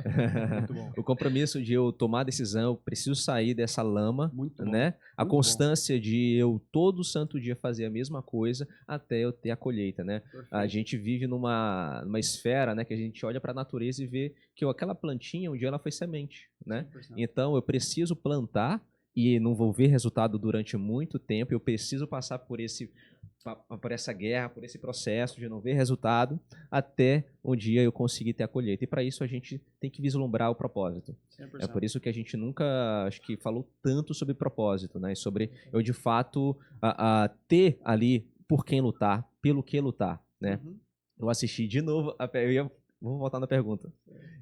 muito bom. O compromisso de eu tomar decisão, eu preciso sair dessa lama, Muito bom. né? A Muito constância de eu todo santo dia fazer a mesma coisa até eu ter a colheita, né? Perfeito. A gente vive numa esfera, né? Que a gente olha para a natureza e vê que aquela plantinha, um dia ela foi semente, né? 100%. Então eu preciso plantar e não vou ver resultado durante muito tempo, eu preciso passar por essa guerra, por esse processo de não ver resultado, até um dia eu conseguir ter a colheita. E para isso a gente tem que vislumbrar o propósito. 100%. É por isso que a gente nunca, acho que falou tanto sobre propósito, né? Sobre eu de fato ter ali por quem lutar, pelo que lutar, né? Uhum. Eu assisti de novo, vou voltar na pergunta.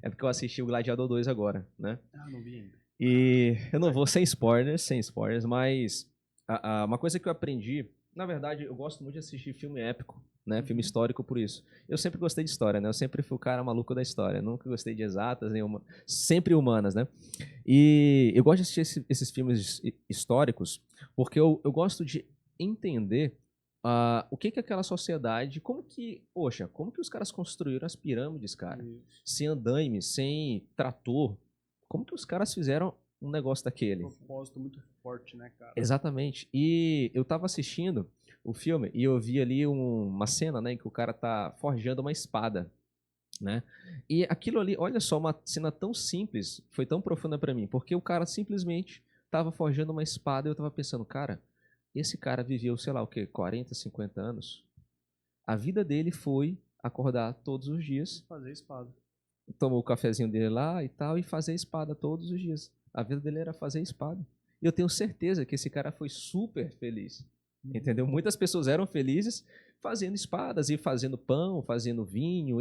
É porque eu assisti o Gladiador 2 agora, né? Não vi ainda. E eu não vou sem spoilers, mas uma coisa que eu aprendi, na verdade, eu gosto muito de assistir filme épico, né? Filme histórico por isso. Eu sempre gostei de história, né? Eu sempre fui o cara maluco da história. Nunca gostei de exatas, sempre humanas, né? E eu gosto de assistir esses filmes históricos porque eu gosto de entender o que aquela sociedade, como que os caras construíram as pirâmides, cara? Sem andaime, sem trator. Como que os caras fizeram um negócio daquele? Um propósito muito forte, né, cara? Exatamente. E eu tava assistindo o filme e eu vi ali uma cena, né, em que o cara tá forjando uma espada, né? E aquilo ali, olha só, uma cena tão simples, foi tão profunda pra mim, porque o cara simplesmente tava forjando uma espada e eu tava pensando, cara, esse cara viveu, sei lá o quê, 40, 50 anos. A vida dele foi acordar todos os dias, Fazer espada. tomou o cafezinho dele lá e tal, e fazer espada todos os dias. A vida dele era fazer espada. E eu tenho certeza que esse cara foi super feliz. Entendeu? Muitas pessoas eram felizes fazendo espadas e fazendo pão, fazendo vinho,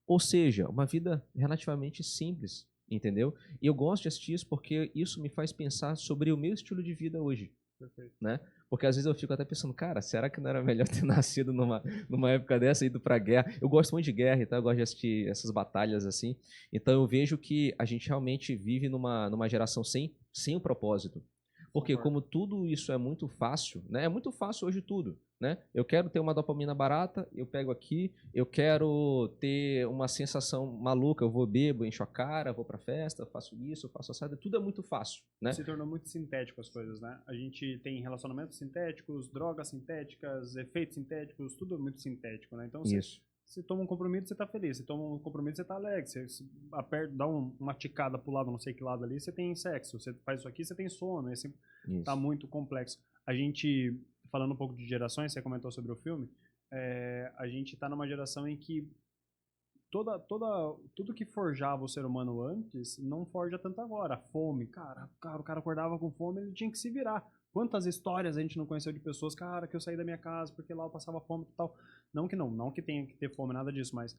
ou seja, uma vida relativamente simples, entendeu? E eu gosto de assistir isso porque isso me faz pensar sobre o meu estilo de vida hoje. Perfeito. Né? Porque às vezes eu fico até pensando, cara, será que não era melhor ter nascido numa época dessa e ido pra guerra? Eu gosto muito de guerra, então eu gosto de assistir essas batalhas assim. Então eu vejo que a gente realmente vive numa geração sem um propósito. Porque como tudo isso é muito fácil, né? É muito fácil hoje tudo, né? Eu quero ter uma dopamina barata, eu pego aqui, eu quero ter uma sensação maluca, eu vou bebo, encho a cara, vou pra festa, faço isso, faço assado, tudo é muito fácil, né? Se tornou muito sintético as coisas, né? A gente tem relacionamentos sintéticos, drogas sintéticas, efeitos sintéticos, tudo é muito sintético, né? Então você toma um compromisso, você tá feliz. Você toma um compromisso, você tá alegre. Você aperta, dá uma ticada pro lado, não sei que lado ali, você tem sexo. Você faz isso aqui, você tem sono. Assim, tá muito complexo. A gente, falando um pouco de gerações, você comentou sobre o filme, a gente tá numa geração em que tudo que forjava o ser humano antes, não forja tanto agora. A fome, cara, o cara acordava com fome, ele tinha que se virar. Quantas histórias a gente não conheceu de pessoas, cara, que eu saí da minha casa porque lá eu passava fome e tal. Não que tenha que ter fome, nada disso, mas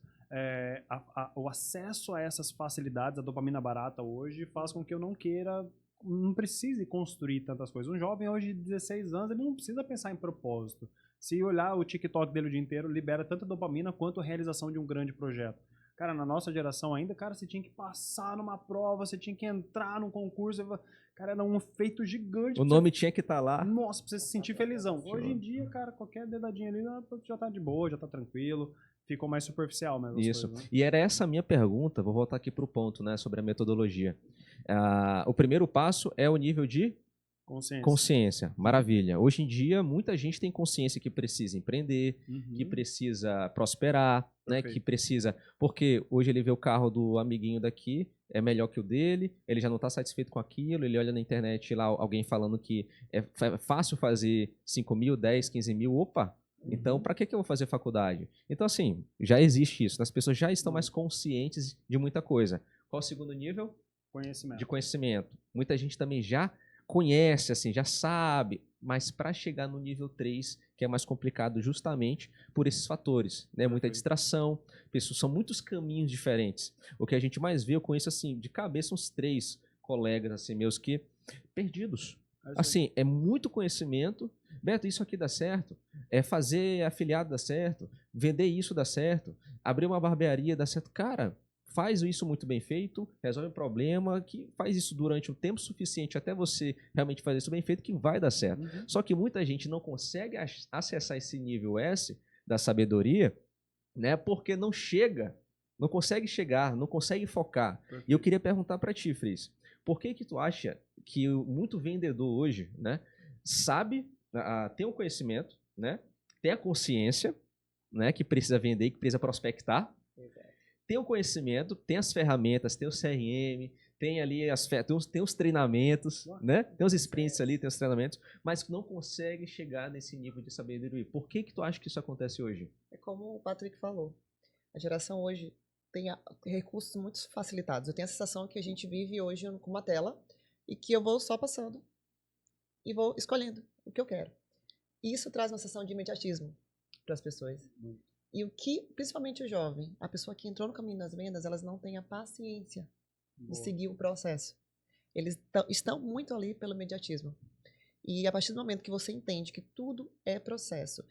o acesso a essas facilidades, a dopamina barata hoje, faz com que eu não precise construir tantas coisas. Um jovem hoje de 16 anos, ele não precisa pensar em propósito. Se olhar o TikTok dele o dia inteiro, libera tanto dopamina quanto a realização de um grande projeto. Cara, na nossa geração ainda, cara, você tinha que passar numa prova, você tinha que entrar num concurso. Cara, era um feito gigante. O nome tinha que estar lá. Nossa, pra você se sentir felizão. Hoje em dia, cara, qualquer dedadinho ali já tá de boa, já tá tranquilo. Ficou mais superficial mesmo. Isso. Coisas, né? E era essa a minha pergunta, vou voltar aqui pro ponto, né, sobre a metodologia. O primeiro passo é o nível de consciência. Maravilha. Hoje em dia, muita gente tem consciência que precisa empreender, que precisa prosperar, né? Que precisa... Porque hoje ele vê o carro do amiguinho daqui, é melhor que o dele, ele já não está satisfeito com aquilo, ele olha na internet lá alguém falando que é fácil fazer 5 mil, 10, 15 mil, opa! Então, para que eu vou fazer faculdade? Então, assim, já existe isso. As pessoas já estão mais conscientes de muita coisa. Qual o segundo nível? Conhecimento. De conhecimento. Muita gente também já conhece, assim, já sabe, mas para chegar no nível 3 que é mais complicado justamente por esses fatores, né? Muita distração, pessoas, são muitos caminhos diferentes. O que a gente mais vê, eu conheço assim, de cabeça uns 3 colegas assim meus que perdidos. Assim, é muito conhecimento. Beto, isso aqui dá certo. É fazer afiliado dá certo. Vender isso dá certo. Abrir uma barbearia dá certo. Cara, faz isso muito bem feito, resolve o problema, que faz isso durante um tempo suficiente até você realmente fazer isso bem feito, que vai dar certo. Só que muita gente não consegue acessar esse nível S da sabedoria, né? Porque não chega, não consegue chegar, não consegue focar. E eu queria perguntar para ti, Fris, por que tu acha que muito vendedor hoje, né, sabe, tem o conhecimento, né, tem a consciência, né, que precisa vender, que precisa prospectar, tem o conhecimento, tem as ferramentas, tem o CRM, tem ali tem os treinamentos, né, tem os sprints ali, tem os treinamentos, mas não consegue chegar nesse nível de sabedoria. Por que tu acha que isso acontece hoje? É como o Patrick falou, a geração hoje tem recursos muito facilitados. Eu tenho a sensação que a gente vive hoje com uma tela e que eu vou só passando e vou escolhendo o que eu quero. E isso traz uma sensação de imediatismo para as pessoas. E o que, principalmente o jovem, a pessoa que entrou no caminho das vendas, elas não têm a paciência de seguir o processo. Eles estão muito ali pelo imediatismo. E a partir do momento que você entende que tudo é processo,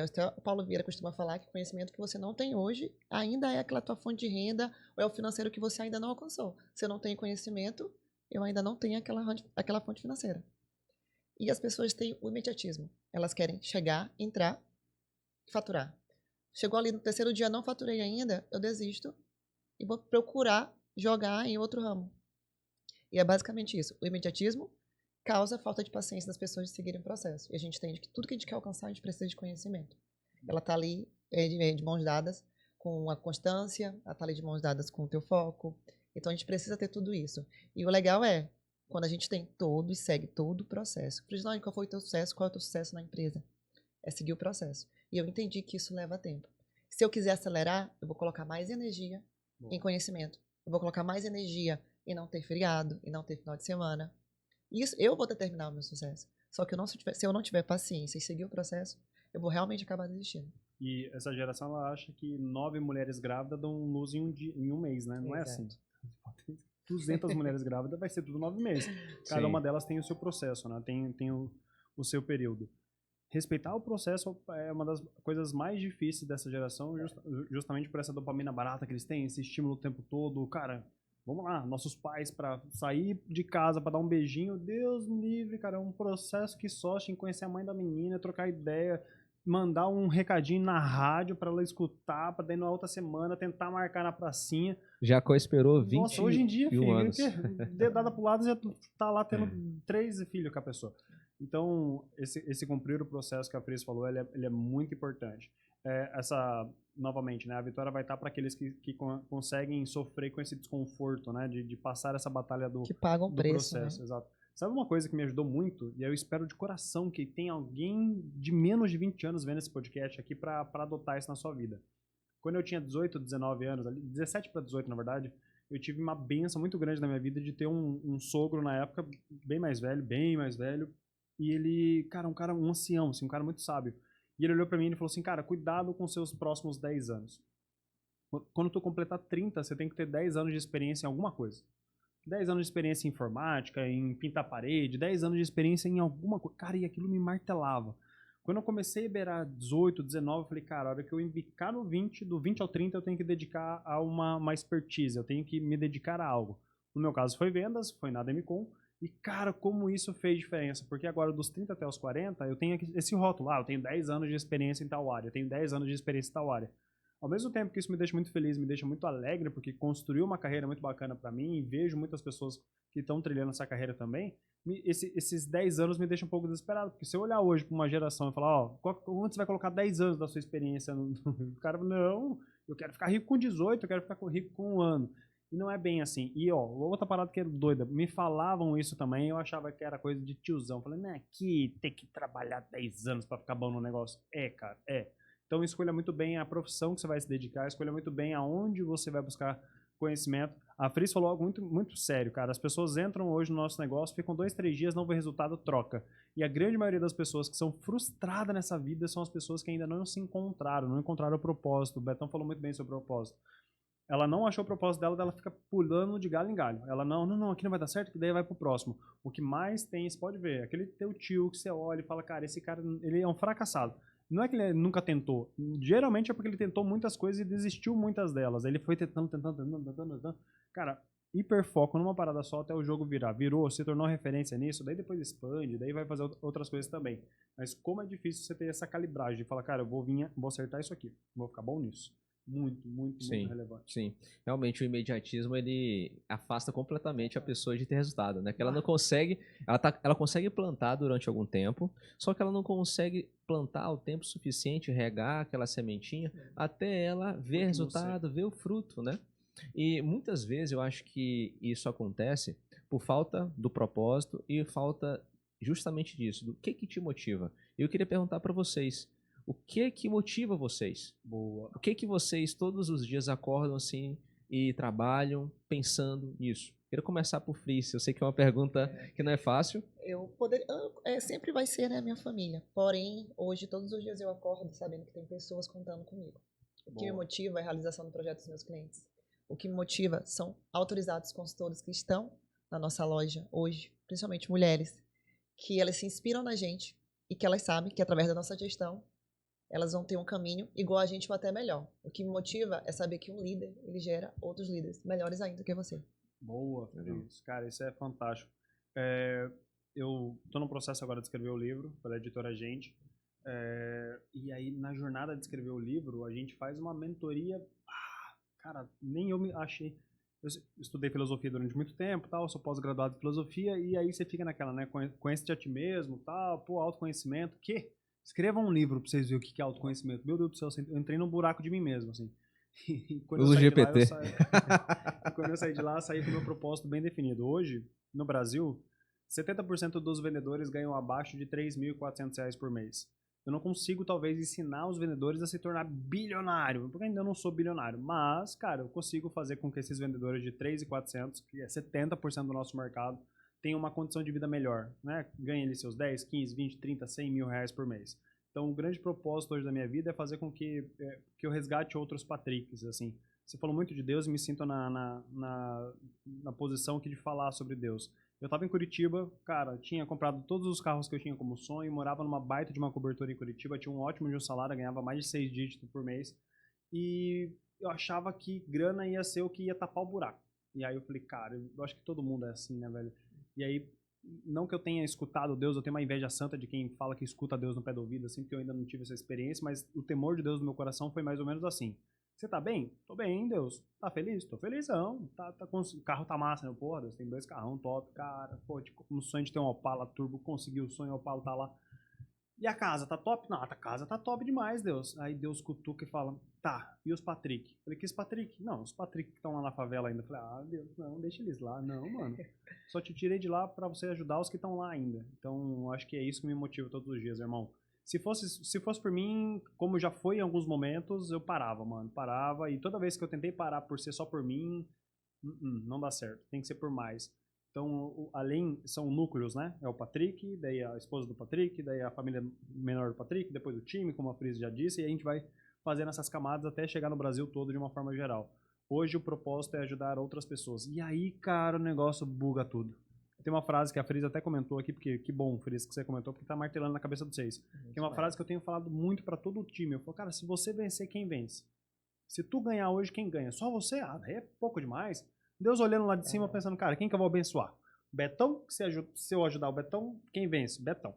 até o Paulo Vieira costuma falar que o conhecimento que você não tem hoje ainda é aquela tua fonte de renda ou é o financeiro que você ainda não alcançou. Se eu não tenho conhecimento, eu ainda não tenho aquela fonte financeira. E as pessoas têm o imediatismo. Elas querem chegar, entrar e faturar. Chegou ali no terceiro dia, não faturei ainda, eu desisto e vou procurar jogar em outro ramo. E é basicamente isso. O imediatismo causa falta de paciência das pessoas de seguirem o processo. E a gente entende que tudo que a gente quer alcançar, a gente precisa de conhecimento. Ela está ali de mãos dadas com a constância, ela está ali de mãos dadas com o teu foco. Então, a gente precisa ter tudo isso. E o legal é, quando a gente tem todo e segue todo o processo. Frislane, qual foi o teu sucesso? Qual é o teu sucesso na empresa? É seguir o processo. E eu entendi que isso leva tempo. Se eu quiser acelerar, eu vou colocar mais energia em conhecimento. Eu vou colocar mais energia em não ter feriado, em não ter final de semana. Isso, eu vou determinar o meu sucesso. Só que se eu não tiver paciência e seguir o processo, eu vou realmente acabar desistindo. E essa geração, ela acha que 9 mulheres grávidas dão luz em um mês, né? Não é assim. 200 mulheres grávidas, vai ser tudo 9 meses. Cada uma delas tem o seu processo, né? Tem o seu período. Respeitar o processo é uma das coisas mais difíceis dessa geração, justamente por essa dopamina barata que eles têm, esse estímulo o tempo todo. Cara, vamos lá, nossos pais para sair de casa para dar um beijinho, Deus me livre, cara, é um processo que só tinha que conhecer a mãe da menina, trocar ideia, mandar um recadinho na rádio para ela escutar, para daí na outra semana tentar marcar na pracinha. Jacó esperou 20 Nossa, hoje em dia, filho, anos. dedada pro lado, já tá lá tendo 3 filhos com a pessoa. Então, esse cumprir o processo que a Fris falou, ele é muito importante. Novamente, né, a vitória vai estar para aqueles que conseguem sofrer com esse desconforto, né, de passar essa batalha do, que pagam do preço, processo. né? Exato. Sabe uma coisa que me ajudou muito, e eu espero de coração que tenha alguém de menos de 20 anos vendo esse podcast aqui para adotar isso na sua vida. Quando eu tinha 18, 19 anos, 17 para 18 na verdade, eu tive uma benção muito grande na minha vida de ter um sogro na época bem mais velho, e ele, cara, um ancião, assim, um cara muito sábio. E ele olhou pra mim e falou assim, cara, cuidado com seus próximos 10 anos. Quando tu completar 30, você tem que ter 10 anos de experiência em alguma coisa. 10 anos de experiência em informática, em pintar parede, 10 anos de experiência em alguma coisa. Cara, e aquilo me martelava. Quando eu comecei a beirar 18, 19, eu falei, cara, a hora que eu embicar no 20, do 20 ao 30, eu tenho que dedicar a uma expertise, eu tenho que me dedicar a algo. No meu caso foi vendas, foi na Demicon. E, cara, como isso fez diferença. Porque agora, dos 30 até os 40, eu tenho esse rótulo. Eu tenho 10 anos de experiência em tal área. Eu tenho 10 anos de experiência em tal área. Ao mesmo tempo que isso me deixa muito feliz, me deixa muito alegre, porque construiu uma carreira muito bacana pra mim, e vejo muitas pessoas que estão trilhando essa carreira também, esses 10 anos me deixam um pouco desesperado. Porque se eu olhar hoje pra uma geração e falar, onde você vai colocar 10 anos da sua experiência? O cara, não, eu quero ficar rico com 18, eu quero ficar rico com 1 ano. E não é bem assim. E, ó, outra parada que é doida. Me falavam isso também, eu achava que era coisa de tiozão. Falei, né, que tem que trabalhar 10 anos pra ficar bom no negócio. Cara, Então, escolha muito bem a profissão que você vai se dedicar, escolha muito bem aonde você vai buscar conhecimento. A Fris falou algo muito, muito sério, cara. As pessoas entram hoje no nosso negócio, ficam 2, 3 dias, não vê resultado, troca. E a grande maioria das pessoas que são frustradas nessa vida são as pessoas que ainda não se encontraram, não encontraram o propósito. O Betão falou muito bem sobre o propósito. Ela não achou o propósito dela, ela fica pulando de galho em galho. Ela, não, aqui não vai dar certo, que daí vai pro próximo. O que mais tem, você pode ver, aquele teu tio que você olha e fala, cara, esse cara, ele é um fracassado. Não é que ele nunca tentou. Geralmente é porque ele tentou muitas coisas e desistiu muitas delas. Ele foi tentando. Cara, hiperfoco numa parada só até o jogo virar. Virou, se tornou referência nisso, daí depois expande, daí vai fazer outras coisas também. Mas como é difícil você ter essa calibragem de falar, cara, eu vou acertar isso aqui, vou ficar bom nisso. Muito relevante. Sim, realmente o imediatismo ele afasta completamente a pessoa de ter resultado, né? Que ela não consegue, ela consegue plantar durante algum tempo, só que ela não consegue plantar o tempo suficiente, regar aquela sementinha até ela ver resultado, ver o fruto, né? E muitas vezes eu acho que isso acontece por falta do propósito e falta justamente disso, do que te motiva. Eu queria perguntar para vocês, o que motiva vocês? Boa. O que vocês todos os dias acordam assim e trabalham pensando nisso? Quero começar por Fris. Eu sei que é uma pergunta que não é fácil. Sempre vai ser, né, minha família. Porém, hoje, todos os dias eu acordo sabendo que tem pessoas contando comigo. O que me motiva é a realização do projeto dos meus clientes. O que me motiva são autorizados consultores que estão na nossa loja hoje, principalmente mulheres, que elas se inspiram na gente e que elas sabem que através da nossa gestão elas vão ter um caminho igual a gente ou até melhor. O que me motiva é saber que um líder, ele gera outros líderes, melhores ainda que você. Boa, Fris. Cara, isso é fantástico. Eu tô no processo agora de escrever o livro pela editora Gente. E aí, na jornada de escrever o livro, a gente faz uma mentoria. Cara, nem eu me achei. Eu estudei filosofia durante muito tempo, tal, sou pós-graduado em filosofia, e aí você fica naquela, né? Conhece-te a ti mesmo, tal, pô, autoconhecimento, que? Escreva um livro pra vocês verem o que é autoconhecimento. Meu Deus do céu, eu entrei num buraco de mim mesmo, assim. E quando Uso GPT. Quando eu saí de lá, saí com o meu propósito bem definido. Hoje, no Brasil, 70% dos vendedores ganham abaixo de R$ 3.400 por mês. Eu não consigo, talvez, ensinar os vendedores a se tornar bilionário, porque ainda não sou bilionário. Mas, cara, eu consigo fazer com que esses vendedores de 3.400, que é 70% do nosso mercado, tenham uma condição de vida melhor, né? Ganhem ali seus 10, 15, 20, 30, 100 mil reais por mês. Então, o grande propósito hoje da minha vida é fazer com que eu resgate outros Patricks, assim. Você falou muito de Deus e me sinto na posição aqui de falar sobre Deus. Eu estava em Curitiba, cara, tinha comprado todos os carros que eu tinha como sonho, morava numa baita de uma cobertura em Curitiba, tinha um ótimo de um salário, ganhava mais de 6 dígitos por mês. E eu achava que grana ia ser o que ia tapar o buraco. E aí eu falei, cara, eu acho que todo mundo é assim, né, velho? E aí, não que eu tenha escutado Deus, eu tenho uma inveja santa de quem fala que escuta Deus no pé do ouvido, assim, porque eu ainda não tive essa experiência, mas o temor de Deus no meu coração foi mais ou menos assim. Você tá bem? Tô bem, Deus. Tá feliz? Tô felizão. O carro tá massa, né? Porra, Deus, tem 2 carrão top, cara. Pô, tipo, um sonho de ter um Opala Turbo, consegui o sonho, o Opala tá lá. E a casa, tá top? Não, a casa tá top demais, Deus. Aí Deus cutuca e fala, tá, e os Patrick? Eu falei, que os Patrick? Não, os Patrick que estão lá na favela ainda. Eu falei, Deus, não, deixa eles lá. Não, mano. Só te tirei de lá pra você ajudar os que estão lá ainda. Então, acho que é isso que me motiva todos os dias, irmão. Se fosse por mim, como já foi em alguns momentos, eu parava, mano. Parava. E toda vez que eu tentei parar por ser só por mim, não dá certo. Tem que ser por mais. Então, além, são núcleos, né? É o Patrick, daí a esposa do Patrick, daí a família menor do Patrick, depois o time, como a Fris já disse, e a gente vai fazendo essas camadas até chegar no Brasil todo de uma forma geral. Hoje o propósito é ajudar outras pessoas. E aí, cara, o negócio buga tudo. Tem uma frase que a Fris até comentou aqui, porque que bom, Fris, que você comentou, porque tá martelando na cabeça de vocês. Que é uma frase que eu tenho falado muito para todo o time. Eu falo, cara, se você vencer, quem vence? Se tu ganhar hoje, quem ganha? Só você? Daí é pouco demais. Deus olhando lá de cima, pensando, cara, quem que eu vou abençoar? Betão? Se eu ajudar o Betão, quem vence? Betão.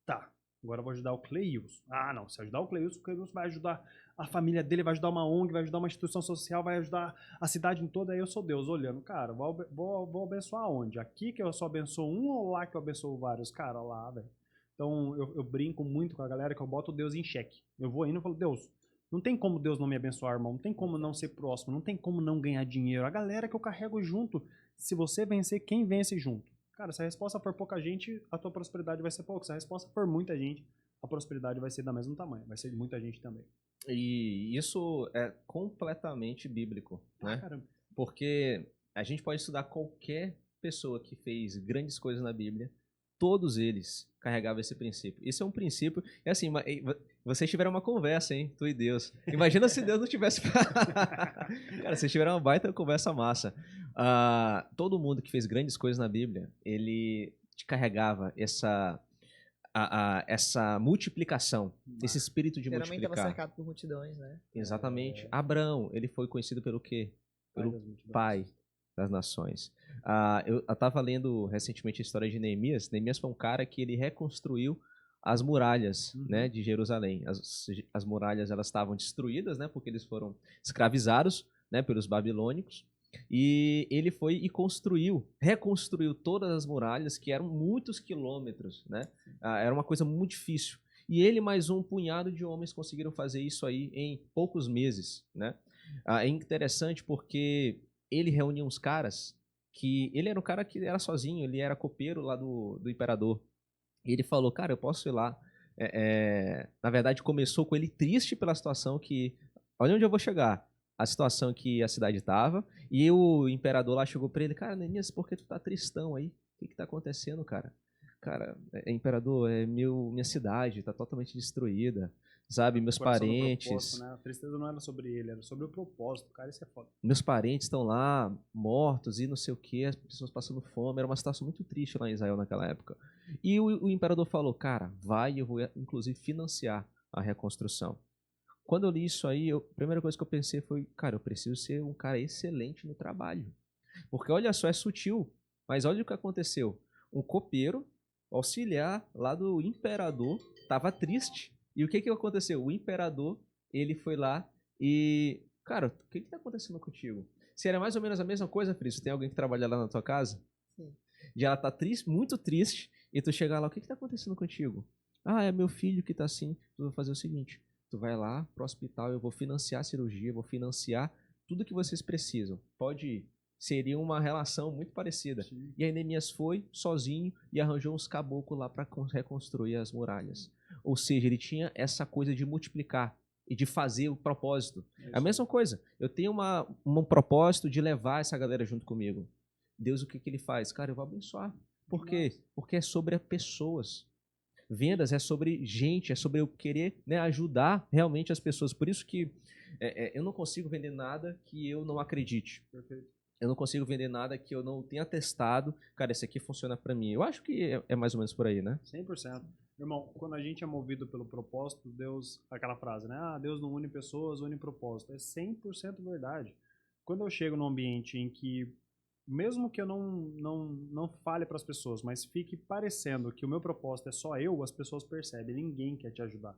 Tá, agora eu vou ajudar o Cleilson. Não, se ajudar o Cleilson vai ajudar a família dele, vai ajudar uma ONG, vai ajudar uma instituição social, vai ajudar a cidade toda, aí eu sou Deus olhando. Cara, vou abençoar onde? Aqui que eu só abençoo um ou lá que eu abençoo vários? Cara, lá, velho. Então eu brinco muito com a galera que eu boto Deus em xeque. Eu vou indo e falo, Deus, não tem como Deus não me abençoar, irmão. Não tem como não ser próximo. Não tem como não ganhar dinheiro. A galera que eu carrego junto, se você vencer, quem vence junto? Cara, se a resposta for pouca gente, a tua prosperidade vai ser pouca. Se a resposta for muita gente, a prosperidade vai ser da mesmo tamanho. Vai ser de muita gente também. E isso é completamente bíblico, né? Caramba. porque a gente pode estudar qualquer pessoa que fez grandes coisas na Bíblia, todos eles carregavam esse princípio. Isso é um princípio, é assim, vocês tiveram uma conversa, hein, tu e Deus. Imagina se Deus não tivesse... Cara, vocês tiveram uma baita conversa massa. Todo mundo que fez grandes coisas na Bíblia, ele te carregava essa multiplicação, esse espírito de Geralmente estava multiplicar. cercado por multidões, né? Exatamente. Abraão, ele foi conhecido pelo quê? Pelo pai das nações. Eu estava lendo recentemente a história de Neemias. Neemias foi um cara que ele reconstruiu as muralhas, né, de Jerusalém. As muralhas, elas estavam destruídas, né, porque eles foram escravizados, né, pelos babilônicos. E ele foi e reconstruiu todas as muralhas, que eram muitos quilômetros, né? Era uma coisa muito difícil. E ele mais um punhado de homens conseguiram fazer isso aí em poucos meses, né? É interessante porque ele reuniu uns caras que... Ele era um cara que era sozinho, ele era copeiro lá do imperador. E ele falou, cara, eu posso ir lá. Na verdade, começou com ele triste pela situação que... Olha onde eu vou chegar. A situação que a cidade estava. E o imperador lá chegou pra ele, cara, Neemias, por que tu tá tristão aí? O que tá acontecendo, cara? Cara, imperador, minha cidade tá totalmente destruída, sabe? Meus parentes... Né? A tristeza não era sobre ele, era sobre o propósito. Cara, isso é foda. Meus parentes estão lá, mortos e não sei o que, as pessoas passando fome. Era uma situação muito triste lá em Israel naquela época. E o imperador falou, cara, eu vou inclusive financiar a reconstrução. Quando eu li isso aí, a primeira coisa que eu pensei foi, cara, eu preciso ser um cara excelente no trabalho. Porque olha só, é sutil, mas olha o que aconteceu. Um copeiro, auxiliar lá do imperador, estava triste. E o que aconteceu? O imperador, ele foi lá e... Cara, o que está acontecendo contigo? Se era mais ou menos a mesma coisa, Fris, tem alguém que trabalha lá na tua casa? Sim. E ela tá triste, muito triste, e tu chegar lá, o que está acontecendo contigo? É meu filho que tá assim. Tu vai fazer o seguinte, tu vai lá pro hospital, eu vou financiar a cirurgia, vou financiar tudo que vocês precisam. Pode ir. Seria uma relação muito parecida. Sim. E aí Neemias foi sozinho e arranjou uns caboclos lá para reconstruir as muralhas. Ou seja, ele tinha essa coisa de multiplicar e de fazer o propósito. É a mesma coisa. Eu tenho um propósito de levar essa galera junto comigo. Deus, o que ele faz? Cara, eu vou abençoar. Por quê? Porque é sobre pessoas. Vendas é sobre gente, é sobre eu querer, né, ajudar realmente as pessoas. Por isso que eu não consigo vender nada que eu não acredite. Perfeito. Eu não consigo vender nada que eu não tenha testado. Cara, esse aqui funciona para mim. Eu acho que é mais ou menos por aí, né? 100%. Irmão, quando a gente é movido pelo propósito, Deus... Aquela frase, né? Deus não une pessoas, une propósito. É 100% verdade. Quando eu chego num ambiente em que, mesmo que eu não fale para as pessoas, mas fique parecendo que o meu propósito é só eu, as pessoas percebem. Ninguém quer te ajudar.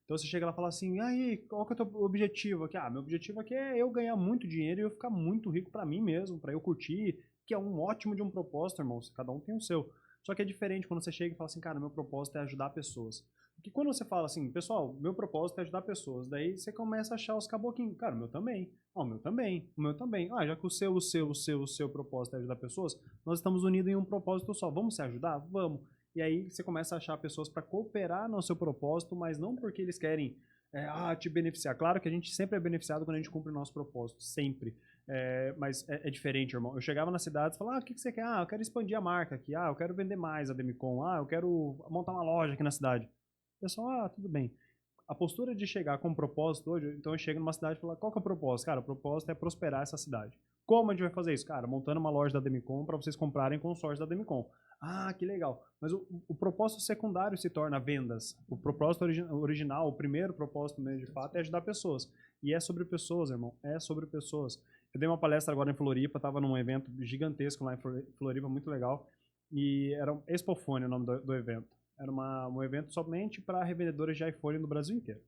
Então você chega lá e fala assim, aí, qual que é o teu objetivo aqui? Meu objetivo aqui é eu ganhar muito dinheiro e eu ficar muito rico pra mim mesmo, pra eu curtir, que é um ótimo de um propósito, irmão, cada um tem o seu. Só que é diferente quando você chega e fala assim, cara, meu propósito é ajudar pessoas. Porque quando você fala assim, pessoal, meu propósito é ajudar pessoas, daí você começa a achar os caboquinhos, cara, o meu também, o meu também, o meu também. Já que o seu propósito é ajudar pessoas, nós estamos unidos em um propósito só, vamos se ajudar? Vamos. E aí você começa a achar pessoas para cooperar no seu propósito, mas não porque eles querem te beneficiar. Claro que a gente sempre é beneficiado quando a gente cumpre o nosso propósito, sempre. Mas é diferente, irmão. Eu chegava na cidade e falava, o que você quer? Eu quero expandir a marca aqui. Eu quero vender mais a Demicon. Eu quero montar uma loja aqui na cidade. O pessoal, tudo bem. A postura de chegar com um propósito hoje, então eu chego numa cidade e falo, qual que é o propósito? Cara, o propósito é prosperar essa cidade. Como a gente vai fazer isso? Cara, montando uma loja da Demicon para vocês comprarem consórcio da Demicon. Que legal. Mas o propósito secundário se torna vendas. O propósito original, o primeiro propósito mesmo de fato é ajudar pessoas. E é sobre pessoas, irmão. É sobre pessoas. Eu dei uma palestra agora em Floripa, estava num evento gigantesco lá em Floripa, muito legal. E era um Expofone o nome do evento. Era um evento somente para revendedores de iPhone no Brasil inteiro.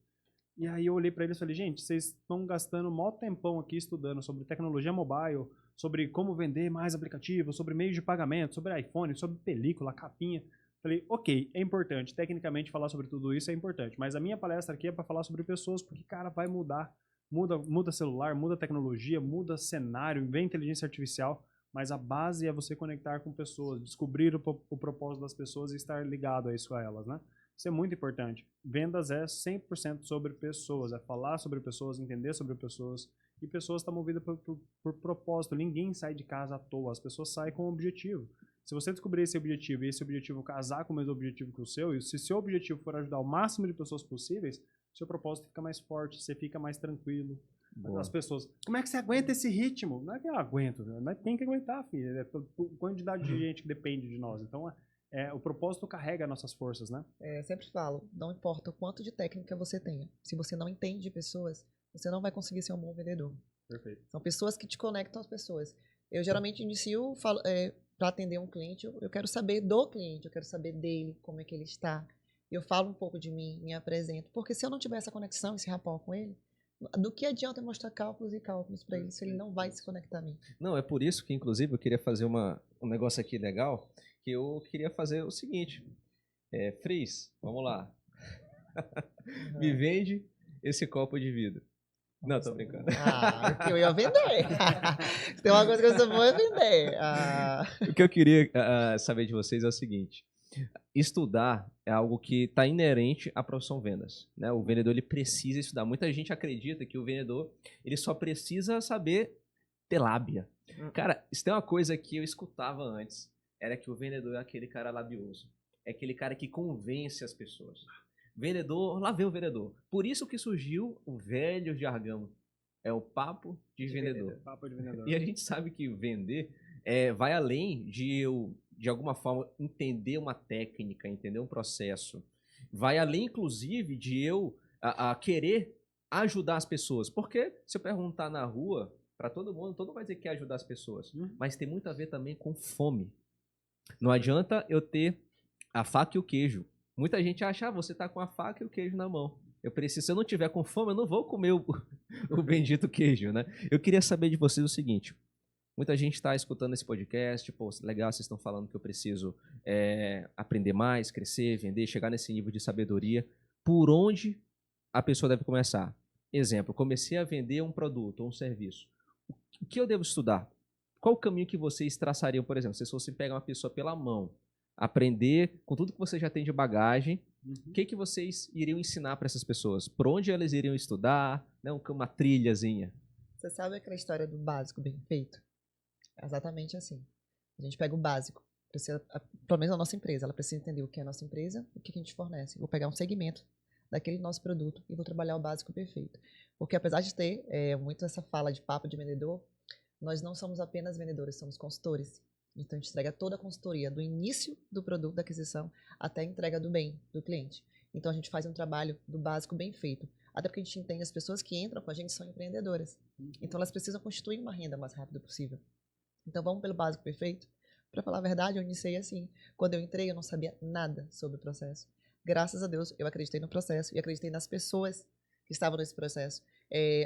E aí eu olhei para eles e falei, gente, vocês estão gastando maior tempão aqui estudando sobre tecnologia mobile, sobre como vender mais aplicativos, sobre meios de pagamento, sobre iPhone, sobre película, capinha. Falei, ok, é importante, tecnicamente falar sobre tudo isso é importante, mas a minha palestra aqui é para falar sobre pessoas, porque, cara, vai mudar. Muda celular, muda tecnologia, muda cenário, vem inteligência artificial, mas a base é você conectar com pessoas, descobrir o propósito das pessoas e estar ligado a isso a elas, né? Isso é muito importante. Vendas é 100% sobre pessoas, é falar sobre pessoas, entender sobre pessoas E pessoas estão movidas por propósito. Ninguém sai de casa à toa. As pessoas saem com um objetivo. Se você descobrir esse objetivo e esse objetivo casar com o mesmo objetivo que o seu, e se seu objetivo for ajudar o máximo de pessoas possíveis, seu propósito fica mais forte, você fica mais tranquilo. Boa. As pessoas, como é que você aguenta esse ritmo? Não é que eu aguento, né? Tem que aguentar, filho. É a quantidade de gente que depende de nós. Então, o propósito carrega nossas forças, né? Eu sempre falo, não importa o quanto de técnica você tenha, se você não entende pessoas, você não vai conseguir ser um bom vendedor. Perfeito. São pessoas que te conectam às pessoas. Eu geralmente inicio, para atender um cliente, eu quero saber do cliente, eu quero saber dele, como é que ele está. Eu falo um pouco de mim, me apresento, porque se eu não tiver essa conexão, esse rapport com ele, do que adianta eu mostrar cálculos e cálculos para ele se ele não vai se conectar a mim? Não, é por isso que, inclusive, eu queria fazer um negócio aqui legal, que eu queria fazer o seguinte. Fris, vamos lá. Me vende esse copo de vidro. Não, tô brincando. Que eu ia vender. Se tem uma coisa que eu sou boa é vender. O que eu queria saber de vocês é o seguinte. Estudar é algo que está inerente à profissão vendas, né? O vendedor ele precisa estudar. Muita gente acredita que o vendedor ele só precisa saber ter lábia. Cara, isso tem uma coisa que eu escutava antes. Era que o vendedor é aquele cara labioso. É aquele cara que convence as pessoas. Vendedor, lá vem o vendedor. Por isso que surgiu o velho jargão. É o papo de vendedor. Papo de vendedor. E a gente sabe que vender vai além de eu, de alguma forma, entender uma técnica, entender um processo. Vai além, inclusive, de eu querer ajudar as pessoas. Porque se eu perguntar na rua, para todo mundo vai dizer que quer ajudar as pessoas. Mas tem muito a ver também com fome. Não adianta eu ter a faca e o queijo. Muita gente acha, você tá com a faca e o queijo na mão. Se eu não tiver com fome, eu não vou comer o bendito queijo, né? Eu queria saber de vocês o seguinte. Muita gente está escutando esse podcast, pô, legal, vocês estão falando que eu preciso aprender mais, crescer, vender, chegar nesse nível de sabedoria. Por onde a pessoa deve começar? Exemplo, comecei a vender um produto ou um serviço. O que eu devo estudar? Qual o caminho que vocês traçariam, por exemplo, se fossem pegar uma pessoa pela mão, aprender com tudo que você já tem de bagagem, o que vocês iriam ensinar para essas pessoas? Por onde elas iriam estudar? Né? Uma trilhazinha. Você sabe aquela história do básico bem feito? É exatamente assim. A gente pega o básico. Pelo menos a nossa empresa, ela precisa entender o que é a nossa empresa, o que a gente fornece. Vou pegar um segmento daquele nosso produto e vou trabalhar o básico perfeito. Porque apesar de ter muito essa fala de papo de vendedor, nós não somos apenas vendedores, somos consultores. Então, a gente entrega toda a consultoria, do início do produto, da aquisição, até a entrega do bem do cliente. Então, a gente faz um trabalho do básico bem feito. Até porque a gente entende as pessoas que entram com a gente são empreendedoras. Então, elas precisam constituir uma renda o mais rápido possível. Então, vamos pelo básico perfeito? Para falar a verdade, eu iniciei assim. Quando eu entrei, eu não sabia nada sobre o processo. Graças a Deus, eu acreditei no processo e acreditei nas pessoas que estavam nesse processo.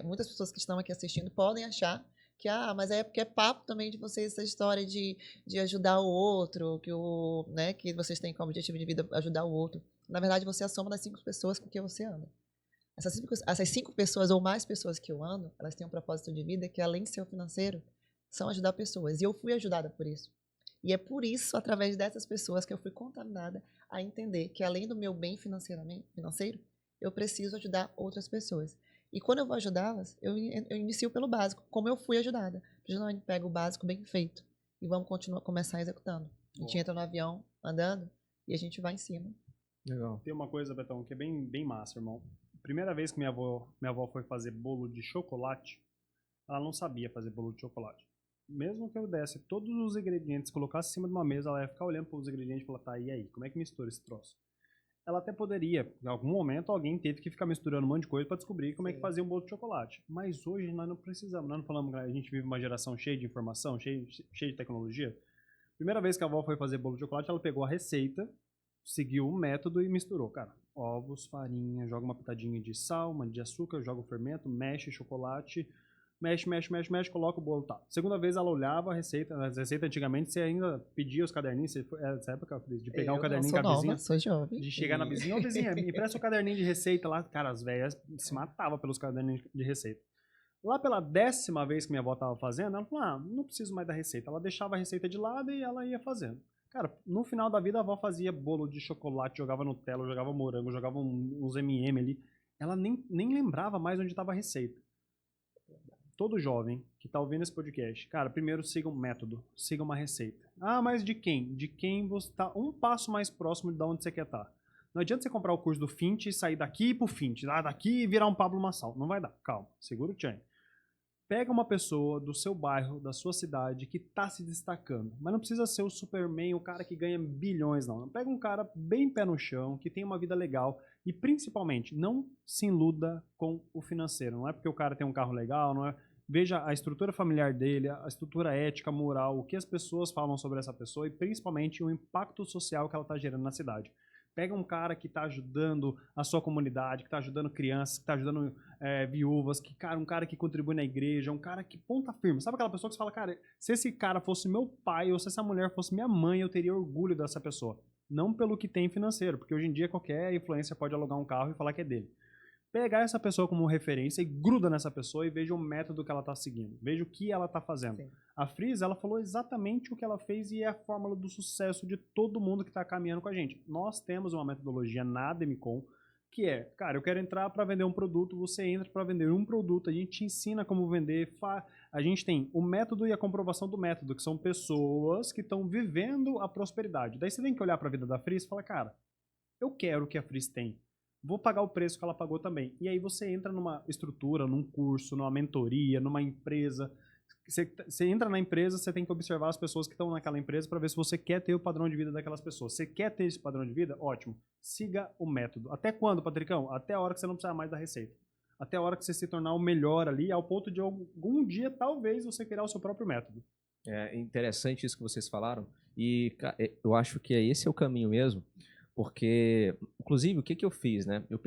Muitas pessoas que estão aqui assistindo podem achar que, mas é porque é papo também de vocês essa história de ajudar o outro, que vocês têm como objetivo de vida ajudar o outro. Na verdade, você é a soma das 5 pessoas com quem você anda. Essas 5 pessoas ou mais pessoas que eu ando, elas têm um propósito de vida que, além de ser o financeiro, são ajudar pessoas. E eu fui ajudada por isso. E é por isso, através dessas pessoas, que eu fui contaminada a entender que, além do meu bem financeiro, eu preciso ajudar outras pessoas. E quando eu vou ajudá-las, eu inicio pelo básico, como eu fui ajudada. A gente pega o básico bem feito e vamos começar executando. A gente entra no avião, andando, e a gente vai em cima. Legal. Tem uma coisa, Betão, que é bem, bem massa, irmão. Primeira vez que minha avó foi fazer bolo de chocolate, ela não sabia fazer bolo de chocolate. Mesmo que eu desse todos os ingredientes, colocasse em cima de uma mesa, ela ia ficar olhando para os ingredientes e falar, tá, e aí, como é que mistura esse troço? Ela até poderia, em algum momento, alguém teve que ficar misturando um monte de coisa para descobrir como é que fazia um bolo de chocolate. Mas hoje nós não precisamos, nós não falamos que a gente vive uma geração cheia de informação, cheia de tecnologia. Primeira vez que a avó foi fazer bolo de chocolate, ela pegou a receita, seguiu um método e misturou, cara. Ovos, farinha, joga uma pitadinha de sal, uma de açúcar, joga o fermento, mexe chocolate, mexe, coloca o bolo, tá. Segunda vez ela olhava a receita antigamente, você ainda pedia os caderninhos, essa época, de pegar o caderninho com a vizinha, sou jovem. de chegar na vizinha, vizinha, me empresta o caderninho de receita lá, cara, as velhas se matavam pelos caderninhos de receita. Lá pela 10ª vez que minha avó tava fazendo, ela falou, não preciso mais da receita. Ela deixava a receita de lado e ela ia fazendo. Cara, no final da vida a avó fazia bolo de chocolate, jogava Nutella, jogava morango, jogava uns M&M ali. Ela nem lembrava mais onde estava a receita. todo jovem que tá ouvindo esse podcast, cara, primeiro siga um método, siga uma receita. Ah, mas de quem? De quem você tá um passo mais próximo de onde você quer estar. Não adianta você comprar o curso do Fint e sair daqui pro Fint, daqui e virar um Pablo Massal. Não vai dar, calma, segura o tchan. Pega uma pessoa do seu bairro, da sua cidade, que tá se destacando. Mas não precisa ser o Superman, o cara que ganha bilhões, não. Pega um cara bem pé no chão, que tem uma vida legal. E, principalmente, não se iluda com o financeiro. Não é porque o cara tem um carro legal, não é... Veja a estrutura familiar dele, a estrutura ética, moral, o que as pessoas falam sobre essa pessoa e, principalmente, o impacto social que ela está gerando na cidade. Pega um cara que está ajudando a sua comunidade, que está ajudando crianças, que está ajudando viúvas, um cara que contribui na igreja, um cara que ponta firme. Sabe aquela pessoa que você fala, cara, se esse cara fosse meu pai ou se essa mulher fosse minha mãe, eu teria orgulho dessa pessoa. Não pelo que tem financeiro, porque hoje em dia qualquer influencer pode alugar um carro e falar que é dele. Pegar essa pessoa como referência e gruda nessa pessoa e veja o método que ela está seguindo. Veja o que ela está fazendo. Sim. A Fris, ela falou exatamente o que ela fez e é a fórmula do sucesso de todo mundo que está caminhando com a gente. Nós temos uma metodologia na Demicon, que é, cara, eu quero entrar para vender um produto, você entra para vender um produto, a gente te ensina como vender, a gente tem o método e a comprovação do método, que são pessoas que estão vivendo a prosperidade. Daí você tem que olhar para a vida da Fris e falar, cara, eu quero o que a Fris tem. Vou pagar o preço que ela pagou também. E aí você entra numa estrutura, num curso, numa mentoria, numa empresa. Você entra na empresa, você tem que observar as pessoas que estão naquela empresa para ver se você quer ter o padrão de vida daquelas pessoas. Você quer ter esse padrão de vida? Ótimo. Siga o método. Até quando, Patricão? Até a hora que você não precisar mais da receita. Até a hora que você se tornar o melhor ali, ao ponto de algum dia, talvez, você criar o seu próprio método. É interessante isso que vocês falaram. E eu acho que esse é o caminho mesmo. Porque, inclusive, o que eu fiz, né? Eu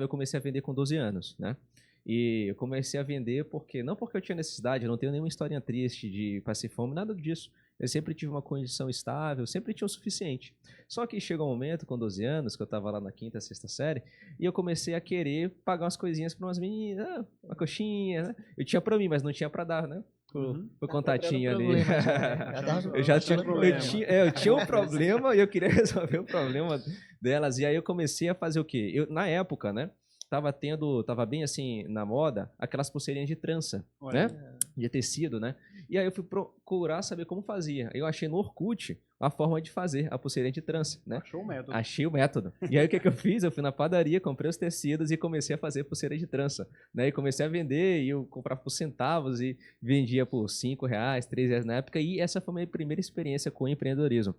comecei a vender com 12 anos, né? E eu comecei a vender não porque eu tinha necessidade, eu não tenho nenhuma história triste de passar fome, nada disso. Eu sempre tive uma condição estável, sempre tinha o suficiente. Só que chegou um momento, com 12 anos, que eu estava lá na 5ª, 6ª série, e eu comecei a querer pagar umas coisinhas para umas meninas, uma coxinha, né? Eu tinha para mim, mas não tinha para dar, né? O contatinho ali. Eu tinha um problema e eu queria resolver o problema delas. E aí eu comecei a fazer o quê? Na época, né? Tava bem assim na moda, aquelas pulseirinhas de trança, né? De tecido, né? E aí eu fui procurar saber como fazia. Eu achei no Orkut a forma de fazer a pulseirinha de trança, né? Achou o método. Achei o método. E aí o que eu fiz? Eu fui na padaria, comprei os tecidos e comecei a fazer pulseira de trança, né? E comecei a vender, e eu comprava por centavos e vendia por R$5, R$3 na época. E essa foi a minha primeira experiência com empreendedorismo.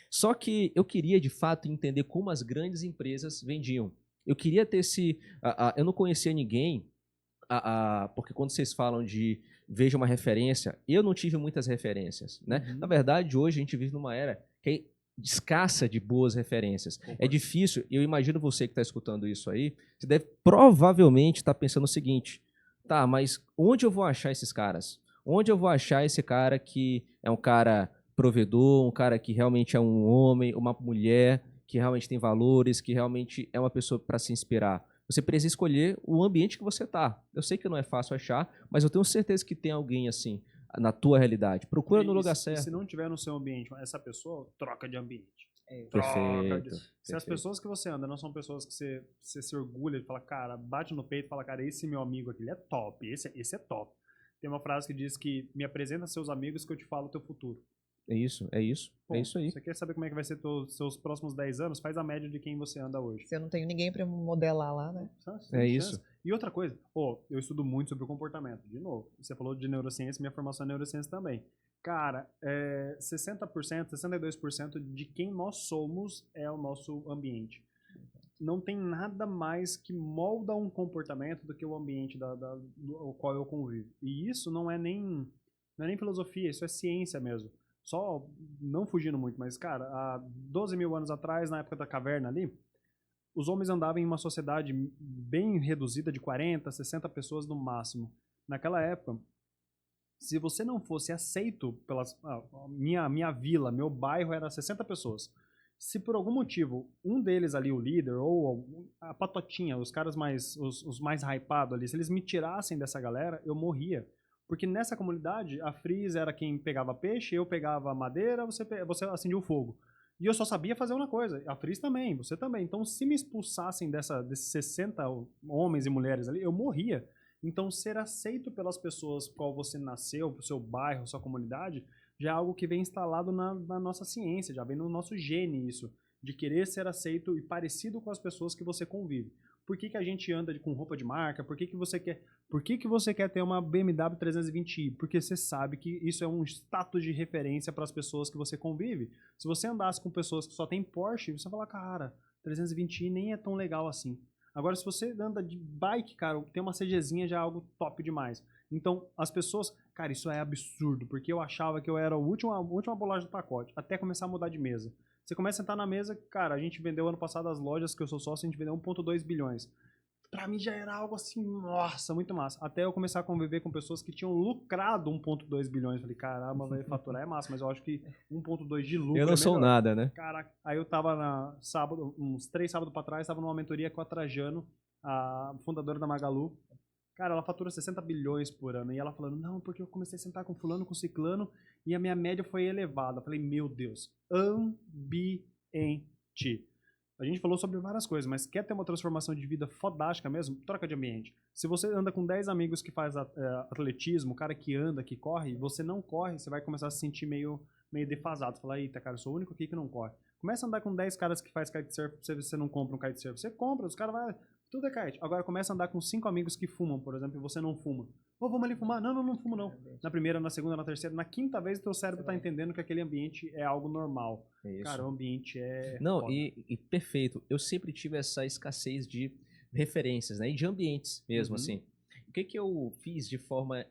Só que eu queria, de fato, entender como as grandes empresas vendiam. Eu queria ter eu não conhecia ninguém, porque quando vocês falam de veja uma referência, eu não tive muitas referências, né? Na verdade, hoje a gente vive numa era que é escassa de boas referências. É difícil, eu imagino você que está escutando isso aí, você deve provavelmente estar pensando o seguinte, tá, mas onde eu vou achar esses caras? Onde eu vou achar esse cara que é um cara provedor, um cara que realmente é um homem, uma mulher que realmente tem valores, que realmente é uma pessoa para se inspirar? Você precisa escolher o ambiente que você está. Eu sei que não é fácil achar, mas eu tenho certeza que tem alguém assim na tua realidade. Procura no lugar certo. E se não tiver no seu ambiente, essa pessoa troca de ambiente. Perfeito. Se as pessoas que você anda não são pessoas que você se orgulha de falar, cara, bate no peito e fala, cara, esse meu amigo aqui, ele é top, esse é top. Tem uma frase que diz que me apresenta seus amigos que eu te falo o teu futuro. É isso. Bom, é isso aí. Você quer saber como é que vai ser seus próximos 10 anos? Faz a média de quem você anda hoje. Se eu não tenho ninguém para modelar lá, né? É isso. E outra coisa, eu estudo muito sobre o comportamento. De novo, você falou de neurociência, minha formação é neurociência também. Cara, 60%, 62% de quem nós somos é o nosso ambiente. Não tem nada mais que molda um comportamento do que o ambiente do qual eu convivo. E isso não é nem filosofia, isso é ciência mesmo. Só não fugindo muito, mas, cara, há 12 mil anos atrás, na época da caverna ali, os homens andavam em uma sociedade bem reduzida de 40, 60 pessoas no máximo. Naquela época, se você não fosse aceito pelas... minha vila, meu bairro era 60 pessoas. Se por algum motivo um deles ali, o líder, ou a patotinha, os caras os mais hypados ali, se eles me tirassem dessa galera, eu morria. Porque nessa comunidade, a Fris era quem pegava peixe, eu pegava madeira, você acendia o fogo. E eu só sabia fazer uma coisa, a Fris também, você também. Então, se me expulsassem desses 60 homens e mulheres ali, eu morria. Então, ser aceito pelas pessoas com qual você nasceu, pro seu bairro, sua comunidade, já é algo que vem instalado na nossa ciência, já vem no nosso gene isso, de querer ser aceito e parecido com as pessoas que você convive. Por que a gente anda com roupa de marca? Por que você quer ter uma BMW 320i? Porque você sabe que isso é um status de referência para as pessoas que você convive. Se você andasse com pessoas que só tem Porsche, você fala, cara, 320i nem é tão legal assim. Agora, se você anda de bike, cara, tem uma CGzinha já é algo top demais. Então, as pessoas... Cara, isso é absurdo, porque eu achava que eu era a última bolacha do pacote, até começar a mudar de mesa. Você começa a sentar na mesa, cara, a gente vendeu ano passado as lojas que eu sou sócio, a gente vendeu 1,2 bilhões. Pra mim já era algo assim, nossa, muito massa. Até eu começar a conviver com pessoas que tinham lucrado 1,2 bilhões. Falei, caramba, vai faturar é massa, mas eu acho que 1,2 de lucro Eu não sou nada, né? Caraca, aí eu tava uns 3 sábados pra trás, tava numa mentoria com a Trajano, a fundadora da Magalu. Cara, ela fatura 60 bilhões por ano. E ela falando, não, porque eu comecei a sentar com fulano, com ciclano, e a minha média foi elevada. Eu falei, meu Deus, ambiente. A gente falou sobre várias coisas, mas quer ter uma transformação de vida fodástica mesmo? Troca de ambiente. Se você anda com 10 amigos que faz atletismo, o cara que anda, que corre, e você não corre, você vai começar a se sentir meio defasado. Você fala, eita, cara, eu sou o único aqui que não corre. Começa a andar com 10 caras que faz kitesurf, você não compra um kitesurf. Você compra, os caras vão... Tudo é kite. Agora começa a andar com 5 amigos que fumam, por exemplo, e você não fuma. Ô, vamos ali fumar? Não fumo não. Na primeira, na segunda, na terceira, na quinta vez o teu cérebro tá entendendo que aquele ambiente é algo normal. Isso. Cara, o ambiente é... Não, e perfeito. Eu sempre tive essa escassez de referências, né? E de ambientes mesmo, assim. O que eu fiz de forma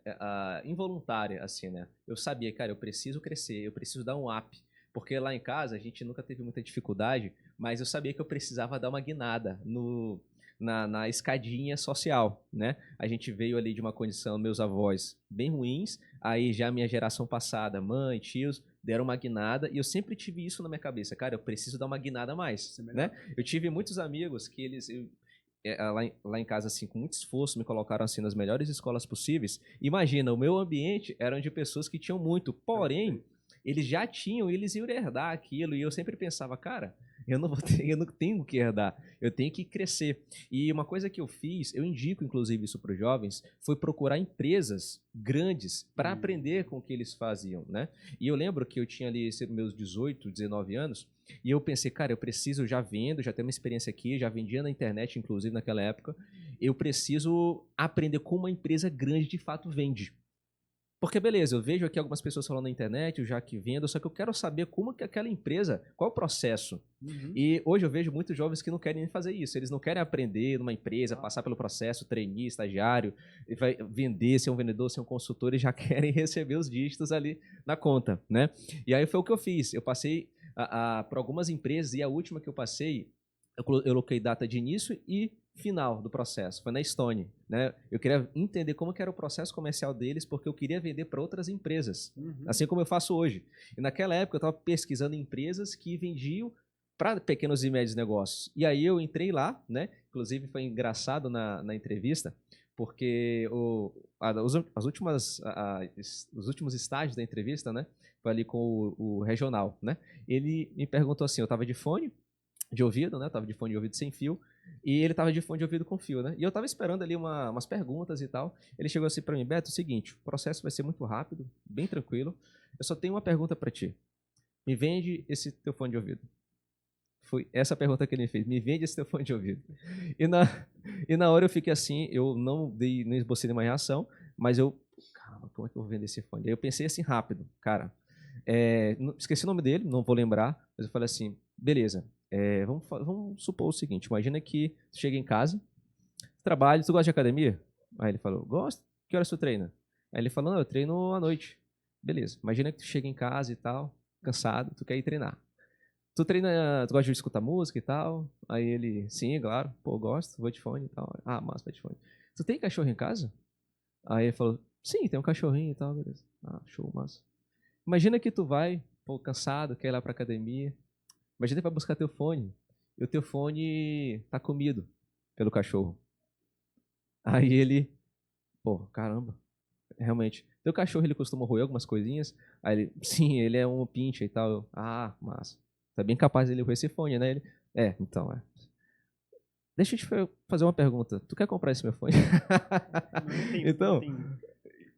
involuntária, assim, né? Eu sabia, cara, eu preciso crescer, eu preciso dar um up. Porque lá em casa a gente nunca teve muita dificuldade, mas eu sabia que eu precisava dar uma guinada na escadinha social, né? A gente veio ali de uma condição, meus avós, bem ruins, aí já a minha geração passada, mãe, tios, deram uma guinada, e eu sempre tive isso na minha cabeça, cara, eu preciso dar uma guinada a mais, né? Eu tive muitos amigos que lá em casa, assim, com muito esforço, me colocaram, assim, nas melhores escolas possíveis. Imagina, o meu ambiente era de pessoas que tinham muito, porém, eles já tinham, eles iam herdar aquilo, e eu sempre pensava, cara, eu não tenho que herdar, eu tenho que crescer. E uma coisa que eu fiz, eu indico inclusive isso para os jovens, foi procurar empresas grandes para aprender com o que eles faziam, né? E eu lembro que eu tinha ali meus 18, 19 anos, e eu pensei, cara, eu preciso, já vendo, já tenho uma experiência aqui, já vendia na internet, inclusive naquela época, eu preciso aprender como uma empresa grande de fato vende. Porque, beleza, eu vejo aqui algumas pessoas falando na internet, eu já que vendo, só que eu quero saber como que aquela empresa, qual é o processo. E hoje eu vejo muitos jovens que não querem fazer isso, eles não querem aprender numa empresa, passar pelo processo, trainee, estagiário, vai vender, ser um vendedor, ser um consultor, e já querem receber os dígitos ali na conta, né? E aí foi o que eu fiz, eu passei por algumas empresas, e a última que eu passei, eu coloquei data de início e final do processo, foi na Estônia, né? Eu queria entender como que era o processo comercial deles, porque eu queria vender para outras empresas, assim como eu faço hoje. E naquela época eu estava pesquisando empresas que vendiam para pequenos e médios negócios. E aí eu entrei lá, né? Inclusive foi engraçado na entrevista, porque os últimos estágios da entrevista, né? Foi ali com o regional, né? Ele me perguntou assim, eu estava de fone de ouvido, né? Eu tava de fone de ouvido sem fio, e ele tava de fone de ouvido com fio, né? E eu tava esperando ali umas perguntas e tal. Ele chegou assim para mim, Beto, é o seguinte, o processo vai ser muito rápido, bem tranquilo. Eu só tenho uma pergunta para ti. Me vende esse teu fone de ouvido. Foi essa pergunta que ele me fez. Me vende esse teu fone de ouvido. E na hora eu fiquei assim, eu não esbocei nenhuma reação, mas caramba, como é que eu vou vender esse fone? Aí eu pensei assim rápido, cara. Esqueci o nome dele, não vou lembrar, mas eu falei assim, beleza. Vamos supor o seguinte, imagina que tu chega em casa, trabalha, tu gosta de academia? Aí ele falou, gosto, que horas tu treina? Aí ele falou, não, eu treino à noite. Beleza, imagina que tu chega em casa e tal, cansado, tu quer ir treinar. Tu gosta de escutar música e tal? Aí ele, sim, claro, pô, gosto, vou de fone e tal. Ah, massa, vai de fone. Tu tem cachorro em casa? Aí ele falou, sim, tem um cachorrinho e tal, beleza. Ah, show, massa. Imagina que tu vai, pô, cansado, quer ir lá pra academia. Imagina que vai buscar teu fone, e o teu fone tá comido pelo cachorro. Aí ele, pô, caramba, realmente. Teu cachorro, ele costuma roer algumas coisinhas? Aí ele, sim, ele é um pincher e tal. Massa. Tá bem capaz dele roer esse fone, né? Ele, então. Deixa eu te fazer uma pergunta. Tu quer comprar esse meu fone? Então, Não tem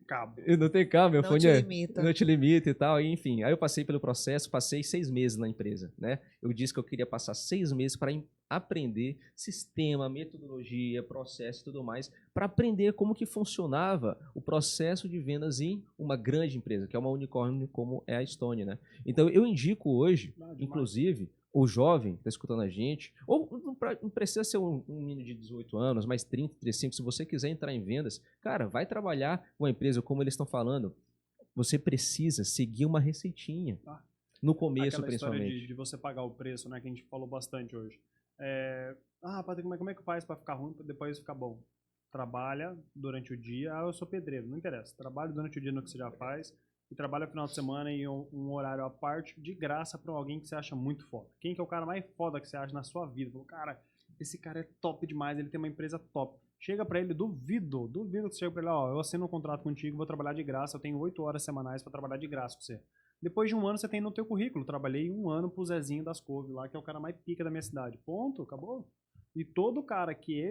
cabo. não tem cabo, meu Não fone te é, limita. não te limita e tal. E, enfim, aí eu passei pelo processo, passei 6 meses na empresa, né? Eu disse que eu queria passar 6 meses para aprender sistema, metodologia, processo e tudo mais, para aprender como que funcionava o processo de vendas em uma grande empresa, que é uma unicórnio como é a Stone, né? Então, eu indico hoje, inclusive, o jovem que está escutando a gente, ou não precisa ser um menino de 18 anos, mais 30, 35, se você quiser entrar em vendas, cara, vai trabalhar com uma empresa, como eles estão falando, você precisa seguir uma receitinha, no começo Aquela principalmente. história de você pagar o preço, né, que a gente falou bastante hoje. Patrick, como é que faz para ficar ruim, depois ficar bom? Trabalha durante o dia, eu sou pedreiro, não interessa, trabalha durante o dia no que você já faz, e trabalha no final de semana em um horário à parte, de graça, para alguém que você acha muito foda. Quem que é o cara mais foda que você acha na sua vida? Falou, cara, esse cara é top demais, ele tem uma empresa top. Chega pra ele, duvido que você chega pra ele, ó, eu assino um contrato contigo, vou trabalhar de graça, eu tenho 8 horas semanais pra trabalhar de graça com você. Depois de um ano, você tem no teu currículo, trabalhei 1 ano pro Zezinho das Couves lá, que é o cara mais pica da minha cidade. Ponto, acabou. E todo cara que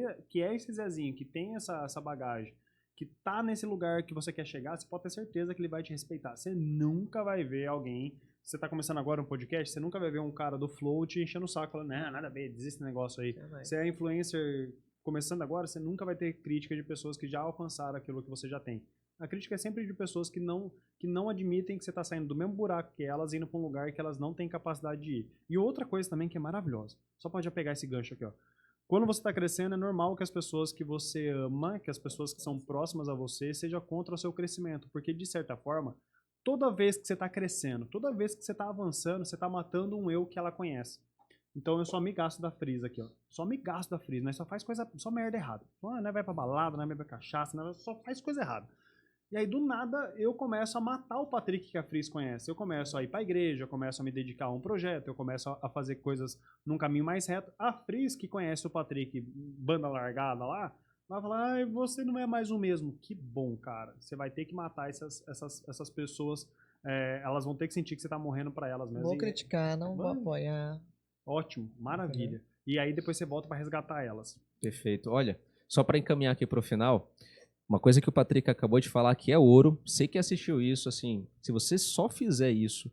é esse Zezinho, que tem essa bagagem, que tá nesse lugar que você quer chegar, você pode ter certeza que ele vai te respeitar. Você nunca vai ver alguém, você tá começando agora um podcast, você nunca vai ver um cara do Flow te enchendo o saco, falando, não, nada a ver, desiste desse negócio aí. Você é influencer começando agora, você nunca vai ter crítica de pessoas que já alcançaram aquilo que você já tem. A crítica é sempre de pessoas que não admitem que você tá saindo do mesmo buraco que elas, indo pra um lugar que elas não têm capacidade de ir. E outra coisa também que é maravilhosa, só pode já pegar esse gancho aqui, ó. Quando você está crescendo, é normal que as pessoas que você ama, que as pessoas que são próximas a você, sejam contra o seu crescimento. Porque, de certa forma, toda vez que você está crescendo, toda vez que você está avançando, você está matando um eu que ela conhece. Então, eu sou amigaço da Fris aqui, ó. Sou amigaço da Fris, né? Só faz coisa, só merda errada. Não vai pra balada, não vai pra cachaça, só faz coisa errada. E aí, do nada, eu começo a matar o Patrick que a Fris conhece. Eu começo a ir pra igreja, eu começo a me dedicar a um projeto, eu começo a fazer coisas num caminho mais reto. A Fris, que conhece o Patrick, banda largada lá, vai falar, ai, você não é mais o mesmo. Que bom, cara. Você vai ter que matar essas pessoas. Elas vão ter que sentir que você tá morrendo pra elas mesmo. Vou criticar, não vou apoiar. Ótimo, maravilha. E aí depois você volta pra resgatar elas. Perfeito. Olha, só para encaminhar aqui para o final, uma coisa que o Patrick acabou de falar que é ouro, você que assistiu isso, assim, se você só fizer isso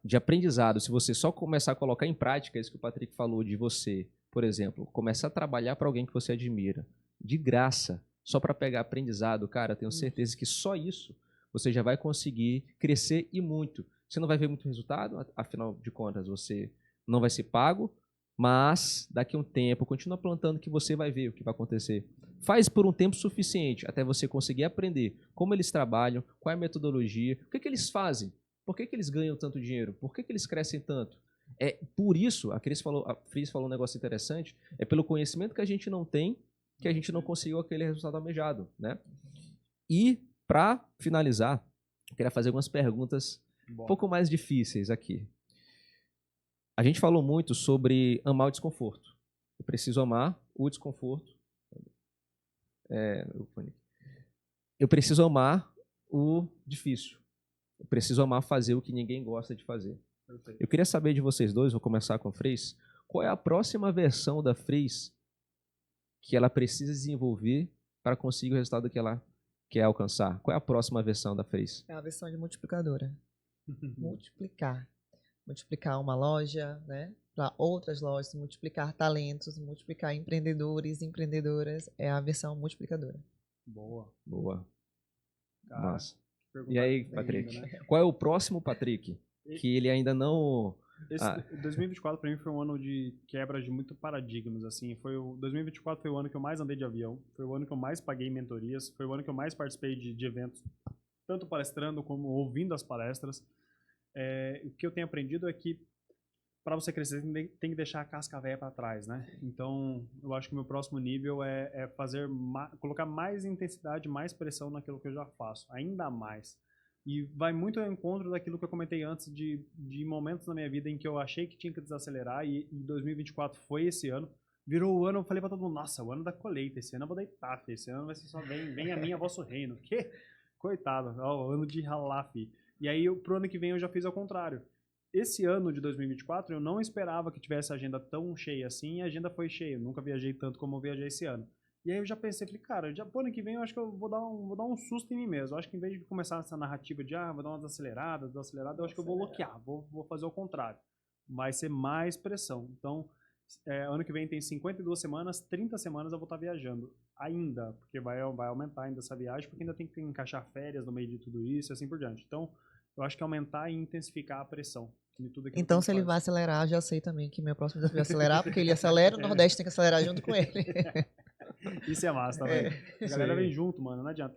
de aprendizado, se você só começar a colocar em prática isso que o Patrick falou de você, por exemplo, começar a trabalhar para alguém que você admira, de graça, só para pegar aprendizado, cara, tenho certeza que só isso você já vai conseguir crescer e muito. Você não vai ver muito resultado, afinal de contas, você não vai ser pago, mas daqui a um tempo, continua plantando que você vai ver o que vai acontecer. Faz por um tempo suficiente até você conseguir aprender como eles trabalham, qual é a metodologia, o que eles fazem, por que eles ganham tanto dinheiro, por que eles crescem tanto. É por isso, a Fris falou um negócio interessante, é pelo conhecimento que a gente não tem que a gente não conseguiu aquele resultado almejado, né? E, para finalizar, eu queria fazer algumas perguntas um pouco mais difíceis aqui. A gente falou muito sobre amar o desconforto. Eu preciso amar o desconforto. Eu preciso amar o difícil. Eu preciso amar fazer o que ninguém gosta de fazer. Eu queria saber de vocês dois, vou começar com a Fris, qual é a próxima versão da Fris que ela precisa desenvolver para conseguir o resultado que ela quer alcançar? Qual é a próxima versão da Fris? É a versão de multiplicadora. Multiplicar. Multiplicar uma loja, né, para outras lojas, multiplicar talentos, multiplicar empreendedores, empreendedoras, é a versão multiplicadora. Boa. Cara, Massa. E aí, Patrick? Linda, né? Qual é o próximo Patrick? Que ele ainda não... 2024 para mim foi um ano de quebra de muito paradigmas, assim. 2024 foi o ano que eu mais andei de avião, foi o ano que eu mais paguei mentorias, foi o ano que eu mais participei de eventos, tanto palestrando como ouvindo as palestras. O que eu tenho aprendido é que para você crescer tem que deixar a casca velha para trás, né? Então, eu acho que o meu próximo nível é colocar mais intensidade, mais pressão naquilo que eu já faço, ainda mais. E vai muito ao encontro daquilo que eu comentei antes de momentos na minha vida em que eu achei que tinha que desacelerar e 2024 foi esse ano. Virou o ano, eu falei pra todo mundo, nossa, o ano da colheita, esse ano eu vou deitar, filho. Esse ano vai ser só vem a minha, vosso reino. Que? Coitado, ó, o ano de ralar, filho. E aí, pro ano que vem eu já fiz ao contrário. esse ano de 2024, eu não esperava que tivesse a agenda tão cheia assim, e a agenda foi cheia. Eu nunca viajei tanto como eu viajei esse ano. E aí eu já pensei, falei, cara, já pro ano que vem eu acho que eu vou dar um susto em mim mesmo. Eu acho que em vez de começar essa narrativa de, vou dar uma desacelerada, eu acho que eu vou bloquear, vou fazer o contrário. Vai ser mais pressão. Então, ano que vem tem 52 semanas, 30 semanas eu vou estar viajando ainda, porque vai aumentar ainda essa viagem, porque ainda tem que encaixar férias no meio de tudo isso e assim por diante. Então, eu acho que aumentar e intensificar a pressão de tudo aquilo que a Então, gente se ele faz. vai acelerar, já sei também que meu próximo desafio é acelerar, porque ele acelera, o Nordeste tem que acelerar junto com ele. Isso é massa também. A galera Sim. vem junto, mano, não adianta.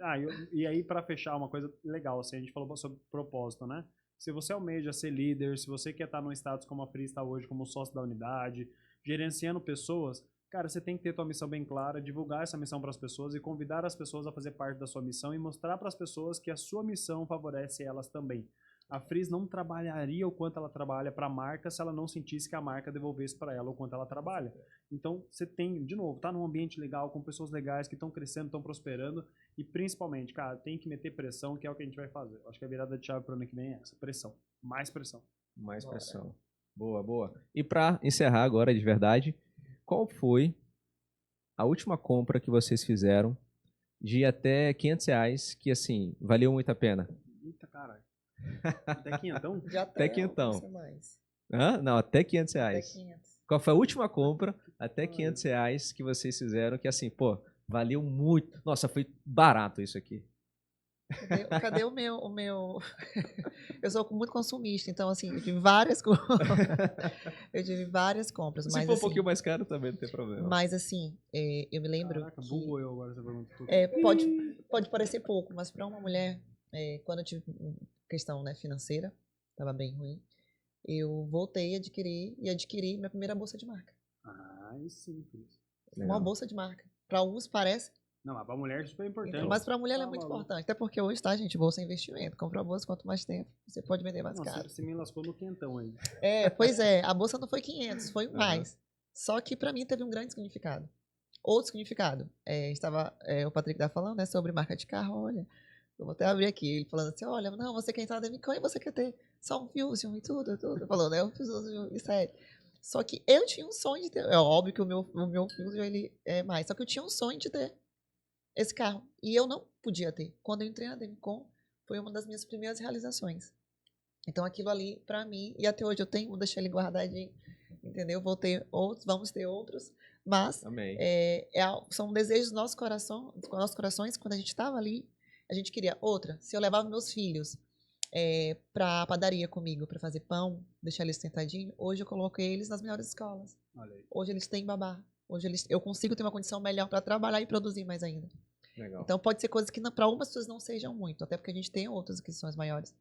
E aí, pra fechar, uma coisa legal, assim, a gente falou sobre propósito, né? Se você almeja ser líder, se você quer estar num status como a Fri está hoje, como sócio da unidade, gerenciando pessoas, cara, você tem que ter tua missão bem clara, divulgar essa missão para as pessoas e convidar as pessoas a fazer parte da sua missão e mostrar para as pessoas que a sua missão favorece elas também. A Fris não trabalharia o quanto ela trabalha para a marca se ela não sentisse que a marca devolvesse para ela o quanto ela trabalha. Então, você tem, de novo, tá num ambiente legal, com pessoas legais que estão crescendo, estão prosperando e principalmente, cara, tem que meter pressão, que é o que a gente vai fazer. Eu acho que a virada de chave para o ano que vem é essa, pressão. Mais pressão. Mais Bora. pressão. Boa, boa. E para encerrar agora, de verdade, qual foi a última compra que vocês fizeram de até R$ 500 que, assim, valeu muito a pena? Eita, caralho. Até quinhentão? De Até até quinhentão. ser mais. Hã? Não, até R$ 500. Até 500. Qual foi a última compra até Ai. R$ 500 que vocês fizeram que, assim, pô, valeu muito. Nossa, foi barato isso aqui. Cadê o meu... Eu sou muito consumista, então, assim, eu tive várias compras. Eu tive várias compras, Se mas for um assim... pouquinho mais caro também, não tem problema. Mas assim, eu me lembro Caraca, que bugou eu agora essa pergunta. pode parecer pouco, mas para uma mulher, quando eu tive questão, né, financeira, estava bem ruim, eu voltei a adquiri minha primeira bolsa de marca. Aí sim, Cris. Uma bolsa de marca. Para alguns parece, Não, mas pra mulher é super importante. então, mas para a mulher ela é Tá muito maluco. importante. Até porque hoje, tá, gente, bolsa é investimento. Compra a bolsa, quanto mais tempo, você pode vender mais Não, caro. você me lascou no quentão aí. Pois é, a bolsa não foi 500, foi mais. Só que para mim teve um grande significado. Outro significado, o Patrick tá falando, né, sobre marca de carro, olha, eu vou até abrir aqui, ele falando assim, olha, não, você quer entrar na Demicon e você quer ter só um Fusion e tudo, falou, né, um Fusion e sério. Só que eu tinha um sonho de ter, é óbvio que o meu Fusion, ele é mais, só que eu tinha um sonho de ter esse carro, e eu não podia ter. Quando eu entrei na Demicon, foi uma das minhas primeiras realizações. Então aquilo ali, pra mim, e até hoje eu tenho, vou deixar ele guardadinho, entendeu? Vou ter outros, vamos ter outros, mas Amém. são desejos dos nossos corações, quando a gente estava ali, a gente queria outra. Se eu levava meus filhos para a padaria comigo para fazer pão, deixar eles sentadinhos, hoje eu coloquei eles nas melhores escolas. Olha aí. Hoje eles têm babá. Hoje eu consigo ter uma condição melhor para trabalhar e produzir mais ainda. Legal. Então pode ser coisas que para algumas pessoas não sejam muito, até porque a gente tem outras aquisições maiores.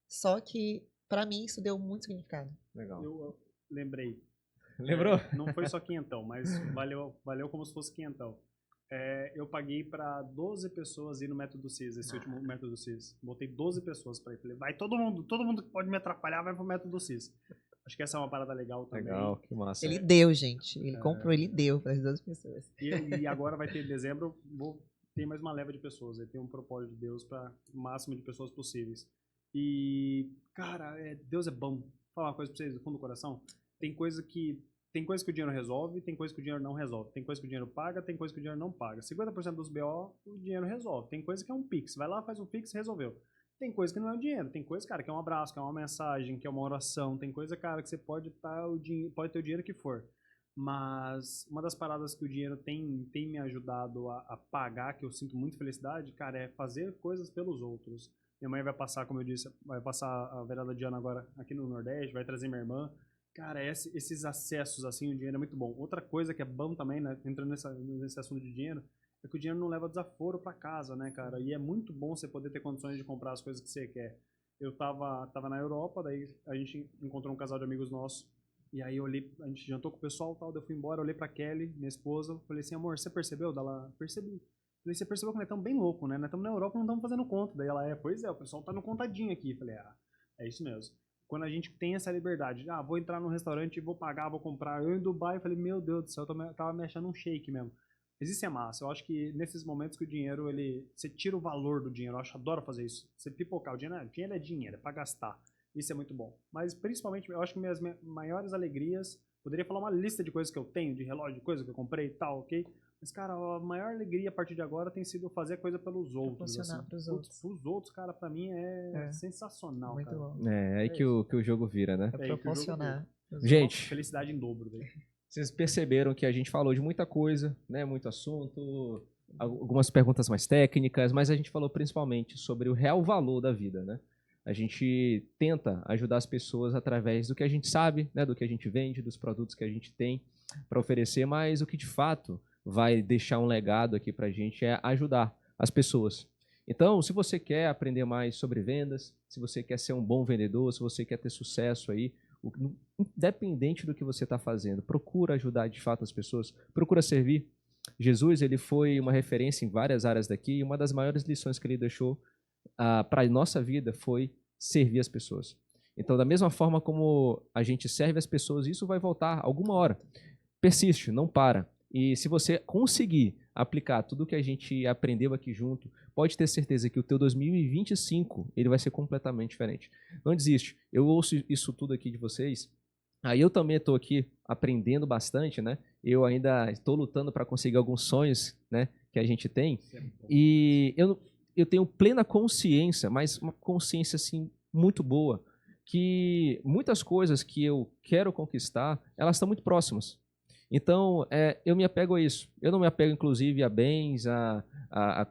Só que para mim isso deu muito significado. Legal. Eu lembrei. Lembrou? Não foi só quinhentão, mas valeu como se fosse quinhentão. Eu paguei para 12 pessoas ir no método CIS, esse último método CIS. Botei 12 pessoas para ir. Falei, vai todo mundo que pode me atrapalhar vai pro método CIS. Acho que essa é uma parada legal também. Legal, que massa. Ele deu, gente. Ele comprou, ele deu para as 12 pessoas. E agora vai ter em dezembro, vou ter mais uma leva de pessoas. Aí tem um propósito de Deus para o máximo de pessoas possíveis. E, cara, Deus é bom. Vou falar uma coisa pra vocês do fundo do coração. Tem coisa que o dinheiro resolve, tem coisa que o dinheiro não resolve. Tem coisa que o dinheiro paga, tem coisa que o dinheiro não paga. 50% dos BO, o dinheiro resolve. Tem coisa que é um Pix. Vai lá, faz um Pix, resolveu. Tem coisa que não é o dinheiro. Tem coisa, cara, que é um abraço, que é uma mensagem, que é uma oração. Tem coisa, cara, que você pode ter o dinheiro que for. Mas uma das paradas que o dinheiro tem me ajudado a pagar, que eu sinto muita felicidade, cara, é fazer coisas pelos outros. Minha mãe vai passar, como eu disse, vai passar a virada de ano agora aqui no Nordeste, vai trazer minha irmã. Cara, esses acessos, assim, o dinheiro é muito bom. Outra coisa que é bom também, né, entrando nesse assunto de dinheiro, é que o dinheiro não leva desaforo pra casa, né, cara? E é muito bom você poder ter condições de comprar as coisas que você quer. Eu tava na Europa, daí a gente encontrou um casal de amigos nossos, e aí eu olhei, a gente jantou com o pessoal e tal, daí eu fui embora, olhei pra Kelly, minha esposa, falei assim, amor, você percebeu? Ela, percebi. Falei, você percebeu que nós estamos bem loucos, né? Nós estamos na Europa e não estamos fazendo conta. Daí ela, pois é, o pessoal tá no contadinho aqui. Falei, é isso mesmo. Quando a gente tem essa liberdade, vou entrar num restaurante e vou pagar, vou comprar. Eu em Dubai, falei, meu Deus do céu, eu tava me achando um shake mesmo. Mas isso é massa. Eu acho que nesses momentos que o dinheiro, você tira o valor do dinheiro. Eu adoro fazer isso. Você pipocar. O dinheiro é dinheiro, é pra gastar. Isso é muito bom. Mas, principalmente, eu acho que minhas maiores alegrias... Poderia falar uma lista de coisas que eu tenho, de relógio, de coisa que eu comprei e tal, ok? Mas, cara, a maior alegria a partir de agora tem sido fazer coisa pelos outros. Proporcionar Assim. pros outros. Pros outros, cara, pra mim é sensacional, Muito cara. bom. É aí que o jogo vira, né? É É aí que o jogo proporcionar. pros Gente, Felicidade em dobro, velho. vocês perceberam que a gente falou de muita coisa, né? Muito assunto, algumas perguntas mais técnicas, mas a gente falou principalmente sobre o real valor da vida, né? A gente tenta ajudar as pessoas através do que a gente sabe, né? Do que a gente vende, dos produtos que a gente tem para oferecer, mas o que de fato vai deixar um legado aqui para a gente é ajudar as pessoas. Então, se você quer aprender mais sobre vendas, se você quer ser um bom vendedor, se você quer ter sucesso aí, independente do que você está fazendo, procura ajudar de fato as pessoas, procura servir. Jesus, ele foi uma referência em várias áreas daqui, e uma das maiores lições que ele deixou para a nossa vida foi servir as pessoas. Então, da mesma forma como a gente serve as pessoas, isso vai voltar alguma hora. Persiste, não para. E se você conseguir aplicar tudo que a gente aprendeu aqui junto, pode ter certeza que o teu 2025 ele vai ser completamente diferente. Não desiste. Eu ouço isso tudo aqui de vocês. Aí eu também estou aqui aprendendo bastante, né? Eu ainda estou lutando para conseguir alguns sonhos, né, que a gente tem. E eu tenho plena consciência, mas uma consciência assim muito boa, que muitas coisas que eu quero conquistar, elas estão muito próximas. Então, eu me apego a isso. Eu não me apego, inclusive, a bens, a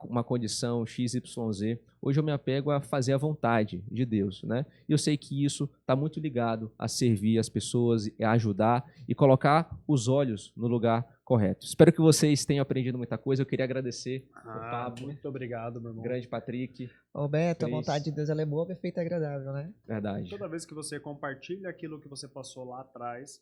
uma condição XYZ. Hoje eu me apego a fazer a vontade de Deus, né? E eu sei que isso está muito ligado a servir as pessoas, a ajudar e colocar os olhos no lugar correto. Espero que vocês tenham aprendido muita coisa. Eu queria agradecer o papo. Muito obrigado, meu irmão. Grande Patrick. Roberto, a Feliz. vontade de Deus ela é boa, perfeita e agradável, né? Verdade. Toda vez que você compartilha aquilo que você passou lá atrás,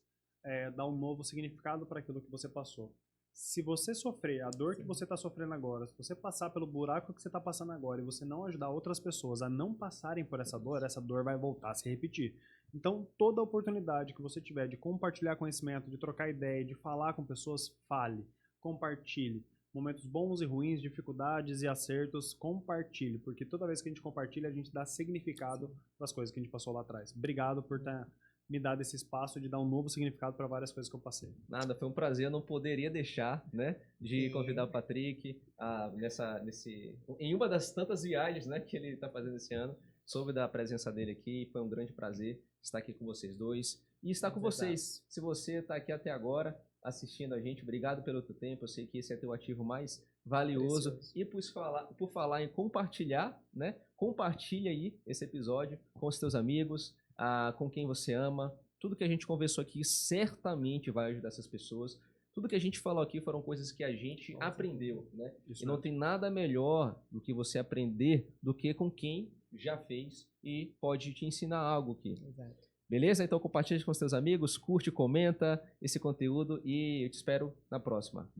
dá um novo significado para aquilo que você passou. Se você sofrer a dor que você está sofrendo agora, se você passar pelo buraco que você está passando agora e você não ajudar outras pessoas a não passarem por essa dor vai voltar a se repetir. Então, toda oportunidade que você tiver de compartilhar conhecimento, de trocar ideia, de falar com pessoas, fale, compartilhe. Momentos bons e ruins, dificuldades e acertos, compartilhe, porque toda vez que a gente compartilha, a gente dá significado para as coisas que a gente passou lá atrás. Obrigado por ter me dado esse espaço de dar um novo significado para várias coisas que eu passei. Nada, foi um prazer, eu não poderia deixar, né, de convidar o Patrick em uma das tantas viagens, né, que ele está fazendo esse ano. Soube da presença dele aqui, foi um grande prazer estar aqui com vocês dois e estar com vocês. Se você está aqui até agora assistindo a gente, obrigado pelo teu tempo, eu sei que esse é teu ativo mais valioso. Precioso. E por falar em compartilhar, né, compartilha aí esse episódio com os teus amigos, com quem você ama. Tudo que a gente conversou aqui certamente vai ajudar essas pessoas. Tudo que a gente falou aqui foram coisas que a gente aprendeu, né? E não tem nada melhor do que você aprender do que com quem já fez e pode te ensinar algo aqui. Exato. Beleza? Então compartilha com os teus amigos, curte, comenta esse conteúdo e eu te espero na próxima.